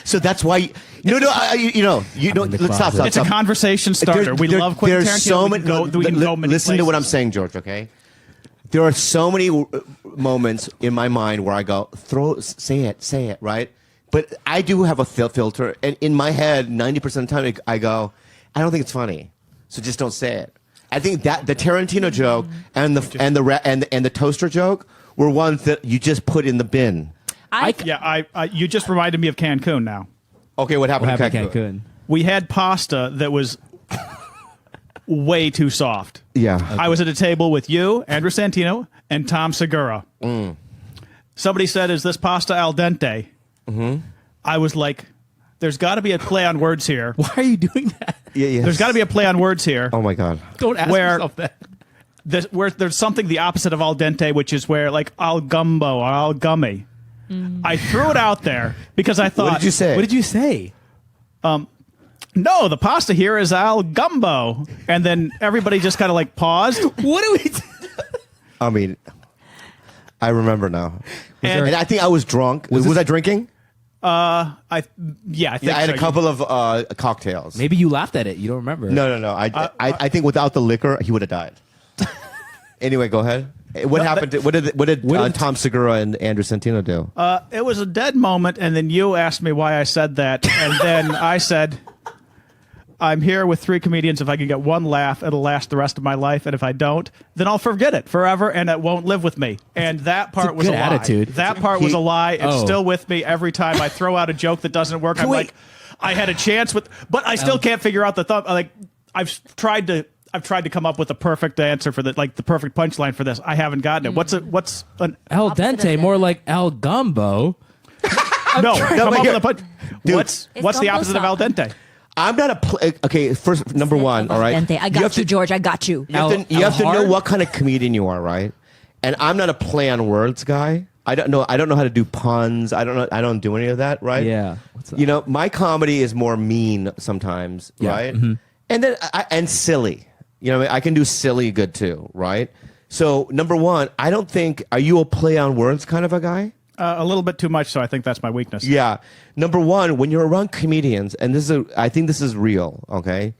So that's why No, let's stop. It's a conversation starter. We love Quentin There's Tarantino. so We many. can go many Listen to what I'm places. saying, George. Okay. There are so many moments in my mind where I go, say it, right? But I do have a filter, and in my head, 90% of the time, I go, I don't think it's funny, so just don't say it. I think that the Tarantino joke and the toaster joke were ones that you just put in the bin. You just reminded me of Cancun now. Okay, what happened What in happened Cancun? in Cancun? We had pasta that was way too soft. Yeah. I was at a table with you, Andrew Santino, and Tom Segura. Somebody said, "Is this pasta al dente?" I was like, "There's got to be a play on words here." Why are you doing that? Yeah. There's got to be a play on words here. Oh my God. Don't ask Where- yourself that. Where there's something the opposite of al dente, which is where like al gumbo or al gummy. I threw it out there because I thought, What did you say? What did you say? no, the pasta here is al gumbo. And then everybody just kind of like paused. What do we? I mean, I remember now. And- And I think I was drunk. Was I drinking? I think Yeah, I had so. a couple of cocktails. Maybe you laughed at it. You don't remember. No. I think without the liquor, he would have died. Anyway, go ahead. What happened? What did Tom Segura and Andrew Santino do? It was a dead moment, and then you asked me why I said that, and then I said, "I'm here with 3 comedians. If I can get one laugh, it'll last the rest of my life, and if I don't, then I'll forget it forever, and it won't live with me." And that part was a good lie. attitude. That part was a lie. It's Oh. still with me every time I throw out a joke that doesn't work. I'm like, I had a chance with, but I still can't figure out the thought. Like, I've tried to come up with the perfect answer for the perfect punchline for this. I haven't gotten it. What's an Al dente, more like al gumbo. no? Come up here. with a punch. Dude. What's the gumbo opposite of al soft. dente? I'm not okay. First, number one, all right. I got you, George. I got you. You have to know hard? what kind of comedian you are, right? And I'm not a play on words guy. I don't know how to do puns. I don't do any of that, right? Yeah. You know, my comedy is more mean sometimes, Yeah. right? And then and silly. You know, I can do silly good too, right? So number one, I don't think. Are you a play on words kind of a guy? A little bit too much, so I think that's my weakness. Yeah. Number one, when you're around comedians, and I think this is real, okay?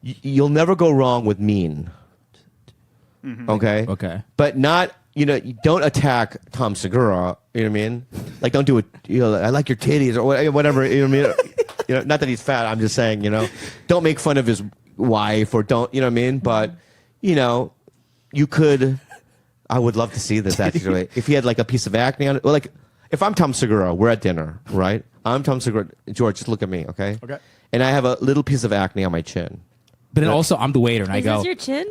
You'll never go wrong with mean. Okay? Okay. But not, you don't attack Tom Segura, you know what I mean? Like, don't do it, I like your titties or whatever, you know what I mean? Not that he's fat, I'm just saying, don't make fun of his wife or don't, you know what I mean? But, you could... I would love to see this actually. If he had like a piece of acne on it, well, like if I'm Tom Segura, we're at dinner, right? I'm Tom Segura. George, just look at me, okay? Okay. And I have a little piece of acne on my chin. But then also, I'm the waiter, and I Is go. this your chin?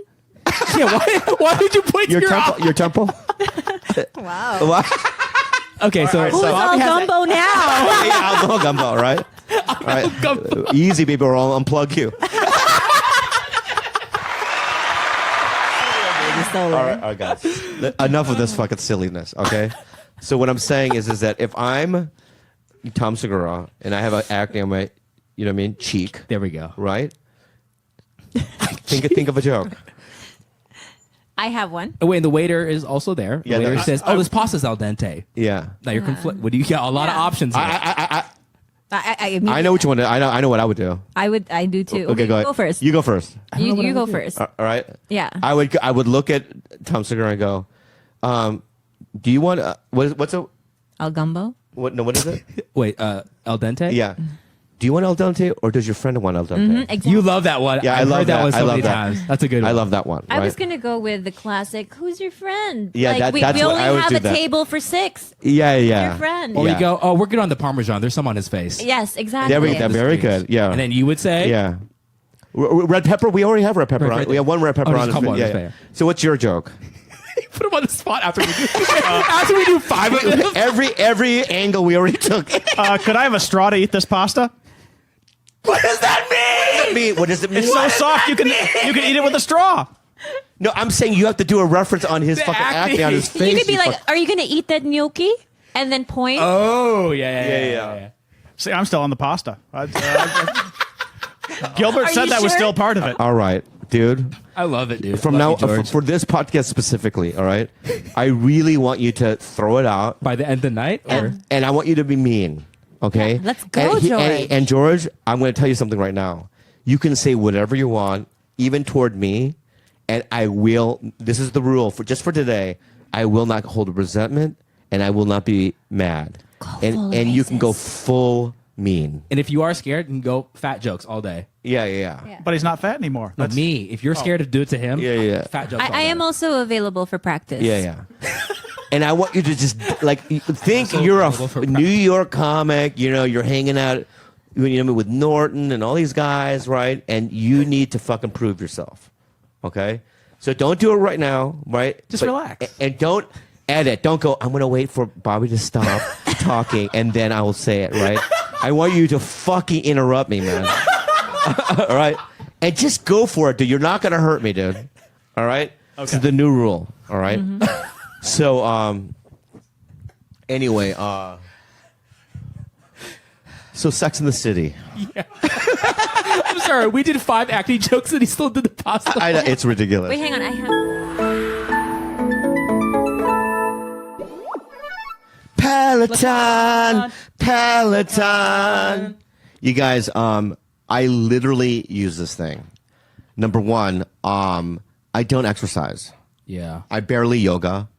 Yeah. Why did you put Your your temple. Your temple. Wow. What? Okay, so Who's so- all gumbo now? Yeah, I'll go gumbo, right? All right. gumbo. Easy, baby, or I'll unplug you. All right, guys. Enough of this fucking silliness, okay? So what I'm saying is that if I'm Tom Segura and I have an acne on my, you know what I mean, cheek, There we go. right? Think of a joke. I have one. Oh, wait, and the waiter is also there. The Yeah, waiter no, says, "Oh, this pasta's al dente." Yeah. Now you're What do you got? A lot of options here. I know which one. I know what I would do. I do too. Okay, go ahead. Go first. You go first. You go first. All right. Yeah. I would look at Tom Segura and go, do you want what's a Al gumbo. what? No, what is it? Wait, al dente? Yeah. Do you want al dente or does your friend want al dente? Exactly. You love that one. Yeah, I I've love heard that that. one so I love many that. times. That's a good one. I love that one. I was right? gonna go with the classic. Who's your friend? Yeah, like, that's we what only I would have do a that. table for 6. Yeah. Your friend. Or Yeah. you go, "Oh, we're good on the Parmesan. There's some on his face." Yes, exactly. Very good. Yeah. And then you would say, yeah. Red pepper. We already have red pepper on. Right. We have one red pepper Oh, on. there's a couple on Yeah. his face. So what's your joke? Put him on the spot after we do after we do 5 of them. every angle we already took. Could I have a straw to eat this pasta? What does that mean? What does it mean? It's so soft you can eat it with a straw. No, I'm saying you have to do a reference on his fucking acne on his face. You could be like, fuck- "Are you gonna eat that gnocchi?" And then point. Oh, yeah. See, I'm still on the pasta. Gilbert Are said you that was sure? still part of it. All right, dude. I love it, dude. From Love now, you, George. for this podcast specifically, all right, I really want you to throw it out, By the end of the night? Or? and I want you to be mean, Okay, let's go, George. And George, I'm going to tell you something right now. You can say whatever you want, even toward me, and I will. This is the rule for today. I will not hold a resentment, and I will not be mad. And you can go full mean. And if you are scared, you can go fat jokes all day. Yeah. But he's not fat anymore. No, me. If you're scared to do it to him, fat jokes all day. I am also available for practice. Yeah. And I want you to just think you're a New York comic. You're hanging out, with Norton and all these guys, right? And you need to fucking prove yourself. Okay, so don't do it right now, right? Just relax and don't edit. Don't go. I'm gonna wait for Bobby to stop talking and then I will say it. Right? I want you to fucking interrupt me, man. All right, and just go for it, dude. You're not gonna hurt me, dude. All right. Okay. This is the new rule. All right. So, anyway, so Sex in the City. Yeah. I'm sorry, we did 5 acting jokes and he still did the pasta. I know, it's ridiculous. Wait, hang on. I have Peloton. You guys, I literally use this thing. Number one, I don't exercise. Yeah. I barely yoga.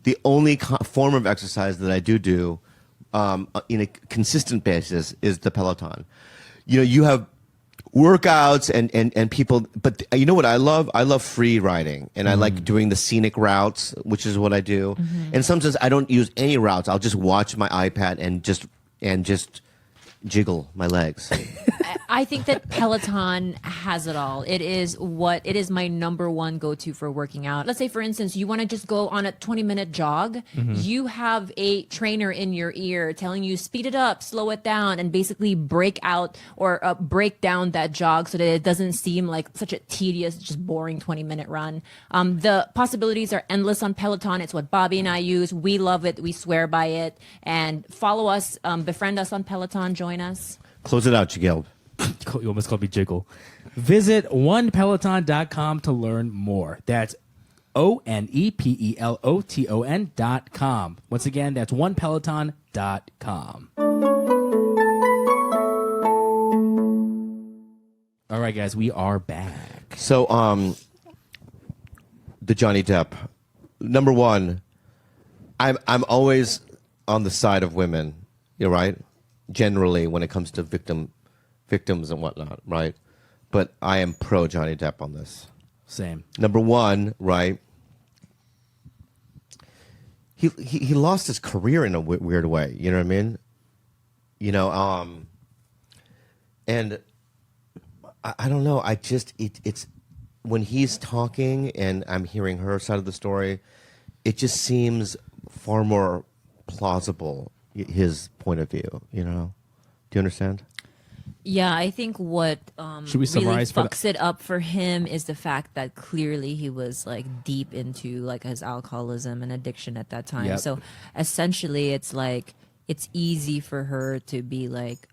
The only form of exercise that I do in a consistent basis is the Peloton. You have workouts and people, but you know what I love? I love free riding, and I like doing the scenic routes, which is what I do. And sometimes I don't use any routes. I'll just watch my iPad and just jiggle my legs. I think that Peloton has it all. It is my number one go-to for working out. Let's say, for instance, you want to just go on a 20-minute jog. You have a trainer in your ear telling you speed it up, slow it down, and basically break out or break down that jog so that it doesn't seem like such a tedious, just boring 20-minute run. The possibilities are endless on Peloton. It's what Bobby and I use. We love it. We swear by it. And follow us, befriend us on Peloton, join us. Close it out, Jiggle. You almost called me Jiggle. Visit onepeloton.com to learn more. That's ONEPELOTON.com. Once again, that's onepeloton.com. All right, guys, we are back. So, the Johnny Depp. Number one, I'm always on the side of women. You're right. Generally, when it comes to victims and whatnot, right? But I am pro Johnny Depp on this. Same. Number one, right? He lost his career in a weird way. You know what I mean? And I don't know. It's when he's talking and I'm hearing her side of the story, it just seems far more plausible, his point of view. Do you understand? Yeah, I think what Should we really summarize fucks it up for him is the fact that clearly he was like deep into like his alcoholism and addiction at that time. Yep. So essentially, it's like it's easy for her to be like,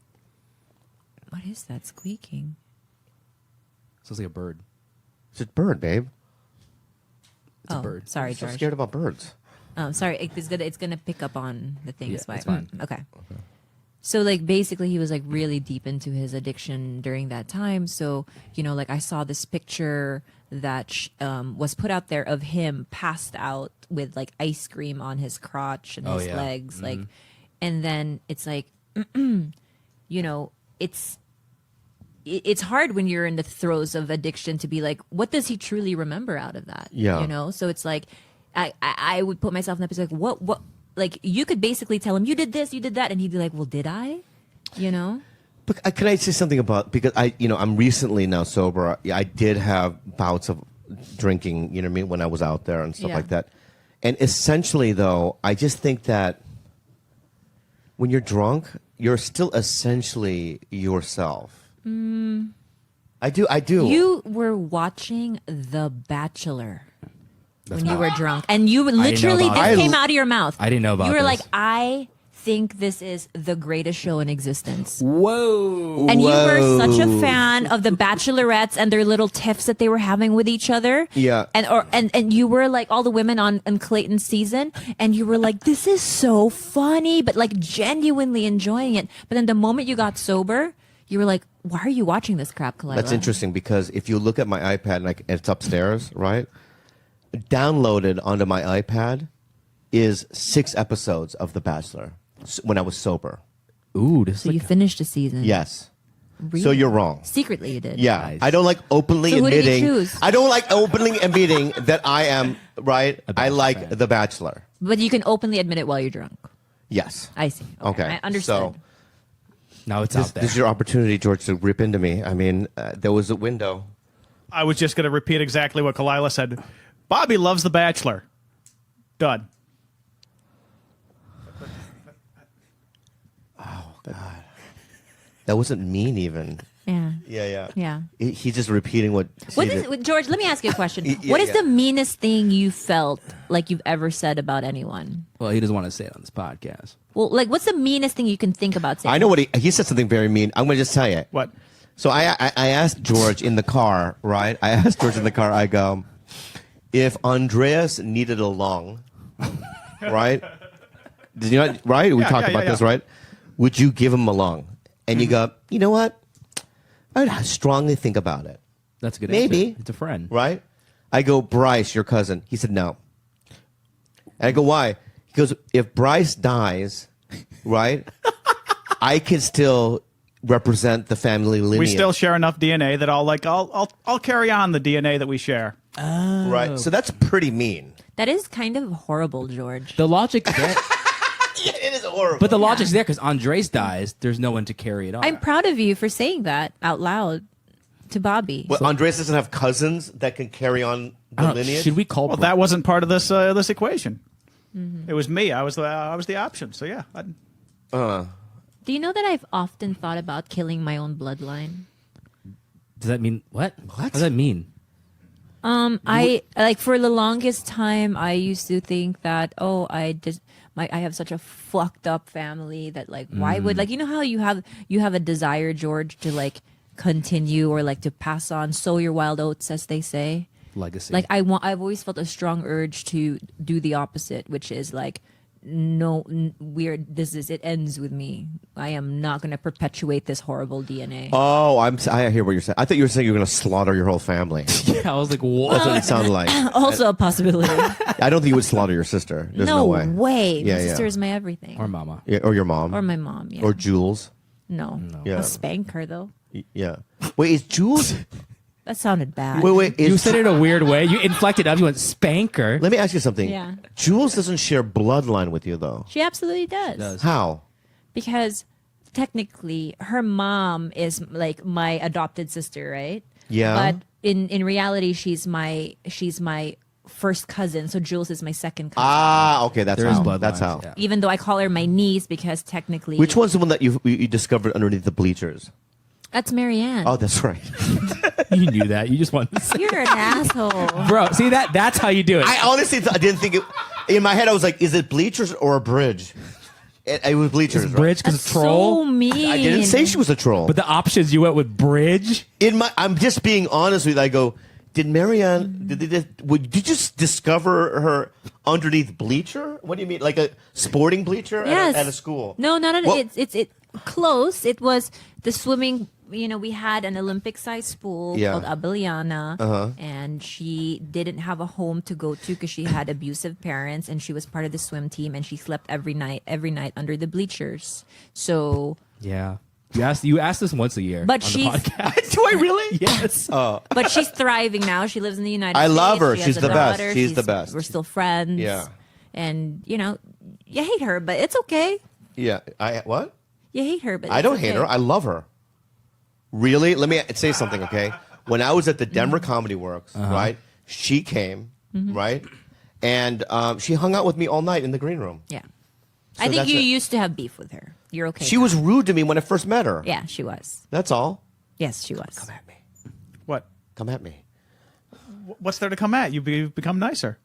"What is that squeaking?" Sounds like a bird. It's a bird, babe. It's a bird. Sorry, I'm so George. scared about birds. Sorry, it's gonna pick up on the things. Yeah, it's fine. Okay. So like basically he was like really deep into his addiction during that time. So, like I saw this picture that was put out there of him passed out with like ice cream on his crotch and his legs. Like, and then it's like, it's hard when you're in the throes of addiction to be like, what does he truly remember out of that? Yeah. So it's like, I would put myself in that position like, what? Like, you could basically tell him, you did this, you did that. And he'd be like, well, did I? But can I say something about, because I'm recently now sober. I did have bouts of drinking, you know what I mean, when I was out there and stuff like that. And essentially, though, I just think that when you're drunk, you're still essentially yourself. I do. You were watching The Bachelor. When you were drunk, and you literally this came out of your mouth. I didn't know about You were this. like, I think this is the greatest show in existence. Whoa. And you were such a fan of the Bachelorettes and their little tiffs that they were having with each other. Yeah. And you were like all the women on Clayton's season, and you were like, this is so funny, but like genuinely enjoying it. But then the moment you got sober, you were like, why are you watching this crap, Kalila? That's interesting because if you look at my iPad, and it's upstairs, right? Downloaded onto my iPad is 6 episodes of The Bachelor when I was sober. Ooh, this So you finished a season. Yes. Really? So you're wrong. Secretly you did. Yeah. Nice. I don't like openly So who did you admitting. choose? I don't like openly admitting that I am right. I Bachelor like fan. The Bachelor. But you can openly admit it while you're drunk. Yes. I see. Okay. I understood. So now it's this, out there. this is your opportunity, George, to rip into me. I mean, there was a window. I was just going to repeat exactly what Kalila said. Bobby loves The Bachelor. Done. That wasn't mean, even. Yeah. Yeah. Yeah. He's just repeating what. What see, is, George, let me ask you a question. Yeah, What is yeah. the meanest thing you felt like you've ever said about anyone? Well, he doesn't want to say it on this podcast. Well, like, what's the meanest thing you can think about saying? I know what he said something very mean. I'm going to just tell you. What? So I asked George in the car, right? I asked George in the car, I go, if Andreas needed a lung, right? Did you not, right? We talked about this, right? Would you give him a lung? And you go, you know what? I'd strongly think about it. That's a good Maybe. answer. It's a friend. Right? I go, Bryce, your cousin. He said, no. And I go, why? He goes, if Bryce dies, right, I can still represent the family lineage. We still share enough DNA that I'll carry on the DNA that we share. Right. So that's pretty mean. That is kind of horrible, George. The logic's there. Yeah, it is horrible. But the logic's there because Andres dies. There's no one to carry it on. I'm proud of you for saying that out loud to Bobby. Well, Andres doesn't have cousins that can carry on I the don't know, lineage. should we call? Well, that wasn't part of this this equation. It was me. I was the option. So yeah. Do you know that I've often thought about killing my own bloodline? Does that mean what? What does that mean? I like for the longest time I used to think that I have such a fucked up family that like why would like you know how you have a desire, George, to like continue or like to pass on, sow your wild oats, as they say. Legacy. Like I've always felt a strong urge to do the opposite, which is like it ends with me. I am not going to perpetuate this horrible DNA. Oh, I hear what you're saying. I thought you were saying you were going to slaughter your whole family. Yeah, I was like, what? That's what it sounded like. Also a possibility. I don't think you would slaughter your sister. There's no way. My Yeah, sister yeah. is my everything. Or mama. Yeah, or your mom. Or my mom, yeah. Or Jules. No. Yeah. I'll spank her though. Yeah. Wait, is Jules? That sounded bad. Wait. You said it in a weird way. You inflected up. You went spanker. Let me ask you something. Yeah. Jules doesn't share bloodline with you, though. She absolutely does. How? Because technically her mom is like my adopted sister, right? Yeah. But in reality she's my first cousin, so Jules is my second cousin. Ah, okay, that's There is how. bloodlines, That's how. yeah. Even though I call her my niece because technically Which one's the one that you discovered underneath the bleachers? That's Marianne. Oh, that's right. You knew that. You just wanted to say. You're an asshole. Bro, see that's how you do it. I honestly I didn't think it. In my head, I was like, is it bleachers or a bridge? It was bleachers. It's right? bridge because That's it's troll. so mean. I didn't say she was a troll. But the options you went with bridge. I'm just being honest with you. I go, did Marianne, did you just discover her underneath bleacher? What do you mean? Like a sporting bleacher Yes. at a school? No, not at Well- it's close. It was the swimming. You know, we had an Olympic-sized pool Yeah. called Abeliana, Uh-huh. and she didn't have a home to go to because she had abusive parents, and she was part of the swim team, and she slept every night under the bleachers. So, Yeah. You asked this once a year. But on she's- the podcast. Do I really? Yes. but she's thriving now. She lives in the United I States. love her. She has She's a the best. daughter. She's the best. We're still friends. Yeah. And you know, you hate her, but it's okay. Yeah. What? You hate her, but I it's don't okay. hate her. I love her. Really? Let me say something, okay? When I was at the Denver Comedy Works, right? She came, right? And she hung out with me all night in the green room. Yeah. So I think that's you it. used to have beef with her. You're okay. She now. was rude to me when I first met her. Yeah, she was. That's all. Yes, she was. Come at me. What? Come at me. What's there to come at? You've become nicer.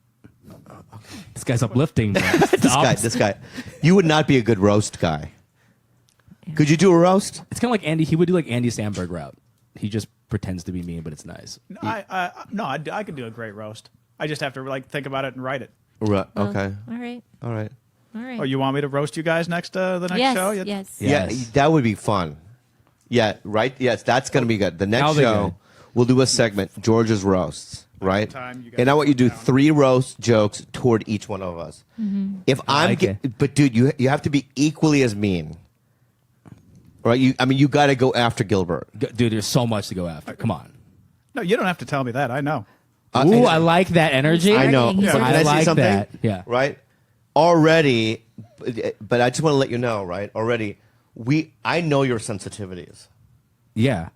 This guy's uplifting. This guy. You would not be a good roast guy. Could you do a roast? It's kind of like Andy. He would do like Andy Samberg route. He just pretends to be mean, but it's nice. I could do a great roast. I just have to like think about it and write it. Right. Okay. All right. All right. All right. Oh, you want me to roast you guys next the next yes, show? Yes. Yeah, that would be fun. Yeah, right? Yes, that's going to be good. The next That'll be show, good. we'll do a segment, George's Roasts, right? time, you guys And I want you to do sit down. 3 roast jokes toward each one of us. If I'm, like it. but dude, you have to be equally as mean, right? You got to go after Gilbert. Dude, there's so much to go after. Come on. No, you don't have to tell me that. I know. Ooh, I like that energy. I know. He's But working. can I I say like something? that. Yeah. Right? Already, but I just want to let you know, right? Already, I know your sensitivities. Yeah.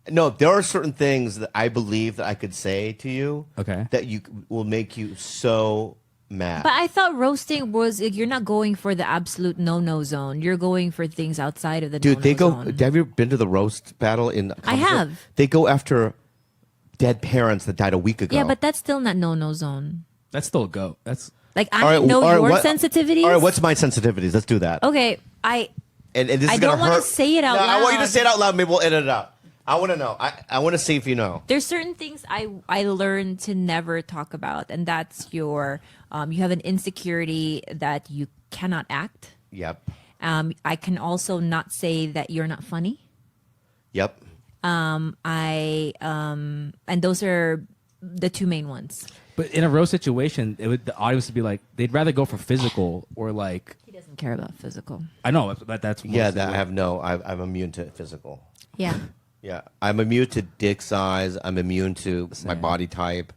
No, there are certain things that I believe that I could say to you Okay. that will make you so mad. But I thought roasting was you're not going for the absolute no zone. You're going for things outside of the Dude, they go. zone. Have you been to the roast battle in? I have. They go after dead parents that died a week ago. Yeah, but that's still not no zone. That's still a go. That's Like I All right, know all right, your what- sensitivities. All right, what's my sensitivities? Let's do that. Okay, And this is I gonna don't wanna hurt. say it out No, I want you to loud. say it out loud. Maybe we'll edit it out. I want to know. I want to see if you know. there's certain things I learned to never talk about, and that's your you have an insecurity that you cannot act. Yep. I can also not say that you're not funny. Yep. And those are the 2 main ones. But in a roast situation, the audience would be like, they'd rather go for physical or like. He doesn't care about physical. I know, but that's Yeah, that I have no. I'm immune to physical. Yeah. Yeah, I'm immune to dick size. I'm immune to my body type.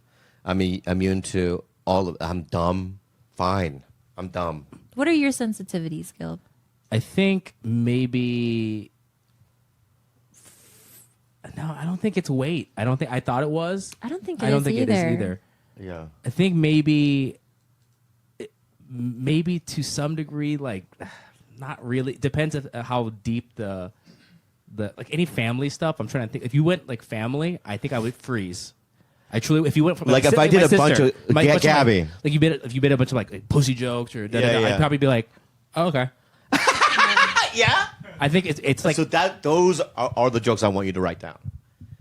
I'm immune to all of. I'm dumb. Fine, I'm dumb. What are your sensitivities, Gilb? I think maybe. No, I don't think it's weight. I thought it was. I don't think I don't think it is either. Yeah. I think maybe to some degree, like not really. Depends on how deep the like any family stuff. I'm trying to think. If you went like family, I think I would freeze. I truly, if you went from Like, if I did a bunch of Gabby, like if you did a bunch of like pussy jokes or Yeah. I'd probably be like, oh, okay. Yeah. I think it's like So those are the jokes I want you to write down.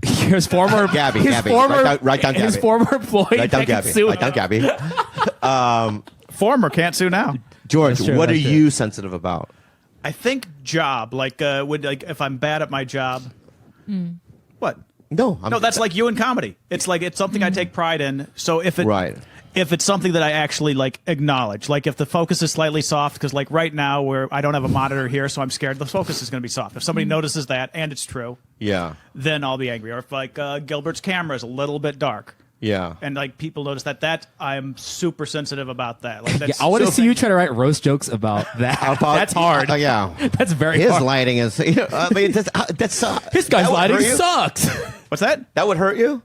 his former Gabby. Write down his Gabby. former employee. Write down that can Gabby. sue Write down him. Gabby. Former can't sue now. George, That's true, what are that's true. you sensitive about? I think job would if I'm bad at my job. What? No, No, that's like you in comedy. It's like it's something I take pride in. So if it's something that I actually like acknowledge, like if the focus is slightly soft, because like right now where I don't have a monitor here, so I'm scared the focus is going to be soft. If somebody notices that and it's true, Yeah. then I'll be angry. Or if like Gilbert's camera is a little bit dark, Yeah. and like people notice that I'm super sensitive about that. Like Yeah, that's I want to so- see you try to write roast jokes about that. That's hard. Yeah. That's very His hard. lighting is. I mean, that's This guy's that would lighting hurt you? sucks. What's that? That would hurt you.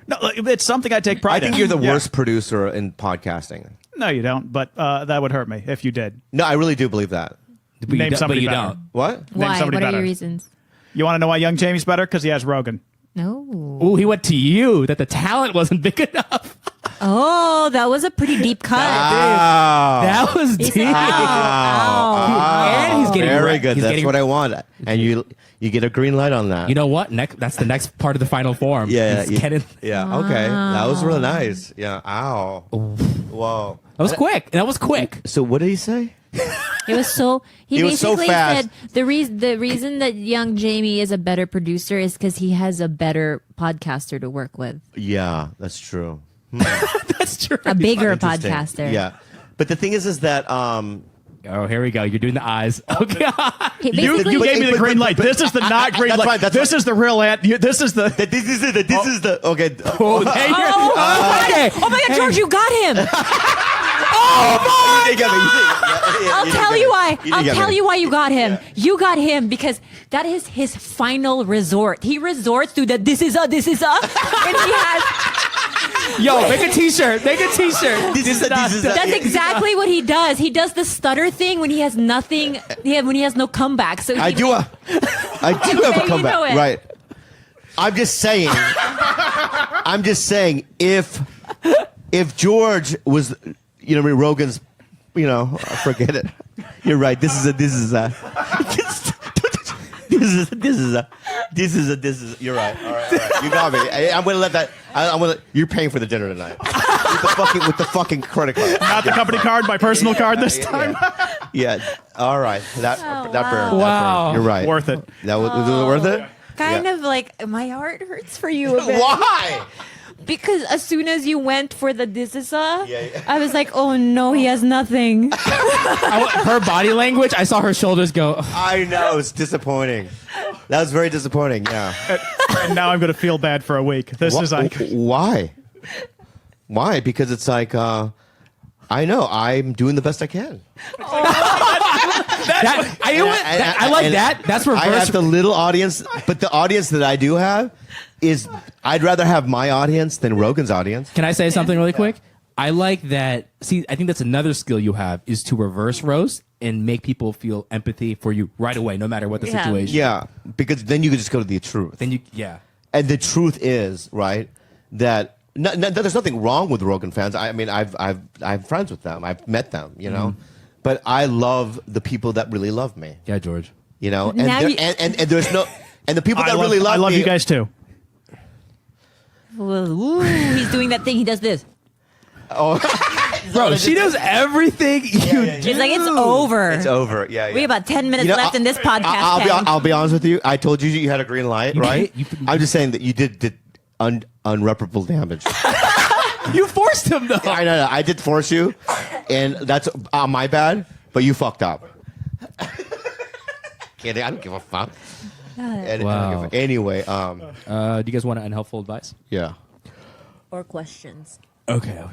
No, it's something I take pride I in. think you're the Yeah. worst producer in podcasting. No, you don't. But that would hurt me if you did. No, I really do believe that. But you Name don't- somebody but you better. don't. What? Name Why? somebody What are better. your reasons? You want to know why Young Jamie's better? Because he has Rogan. No. Ooh, he went to you. That the talent wasn't big enough. Oh, that was a pretty deep cut. That was He deep. said, ow. And he's getting Very re- good. he's That's getting- what I want. And you get a green light on that. You know what? That's the next part of the final form. Yeah. He's getting- Yeah. Okay. That was really nice. Yeah. Ow. Whoa. That was quick. That was quick. So what did he say? It was so. He was so basically fast. said the reason that young Jamie is a better producer is because he has a better podcaster to work with, Yeah, that's true. That's true. a bigger Interesting. podcaster. Yeah. But the thing is that Oh, here we go. You're doing the eyes. Oh God. He You basically, gave me the but- green but- light. but- This is the not green That's light. fine, that's This fine. is the real ant. This is the. this is the okay. Oh, there you're- oh my God, George, you got him! I'll tell you why. I'll tell you why you got him. You got him because that is his final resort. He resorts to the this is a, and he has. Yo, make a T-shirt. Make a T-shirt. That's exactly what he does. He does the stutter thing when he has nothing. When he has no comeback. So I do have You a know comeback. it. Right. I'm just saying if George was you know, Rogan's, you know, forget it. You're right. This is a. You're right. All right. You got me. I'm gonna let that. You're paying for the dinner tonight with the fucking credit card. Not the company card, my personal card this time. Yeah. All right. That burned. Wow. You're right. Worth it. Was it worth it? Kind of like my heart hurts for you a bit. Why? Because as soon as you went for the I was like, oh no, he has nothing. Her body language, I saw her shoulders go. I know, it's disappointing. That was very disappointing, yeah. And now I'm going to feel bad for a week. This is like... Why? Why? Because it's like, I know, I'm doing the best I can. I like that. That's reverse. I have the little audience, but the audience that I do have is, I'd rather have my audience than Rogan's audience. Can I say something really quick? I like that. See, I think that's another skill you have is to reverse roast and make people feel empathy for you right away, no matter what the situation. Yeah, because then you can just go to the truth. And the truth is, right, that there's nothing wrong with Rogan fans. I mean, I'm friends with them. I've met them, you know. But I love the people that really love me. Yeah, George. You know, and there's no, and the people that really love me. I love you guys too. Ooh, he's doing that thing. He does this. Oh, bro, she does everything you do. It's like it's over. It's over. Yeah. We have about 10 minutes left in this podcast. I'll be honest with you. I told you had a green light, right? I'm just saying that you did unreparable damage. You forced him though. I know. I did force you, and that's my bad. But you fucked up. Kidding. I don't give a fuck. Wow. Anyway, do you guys want unhelpful advice? Yeah. Or questions. Okay.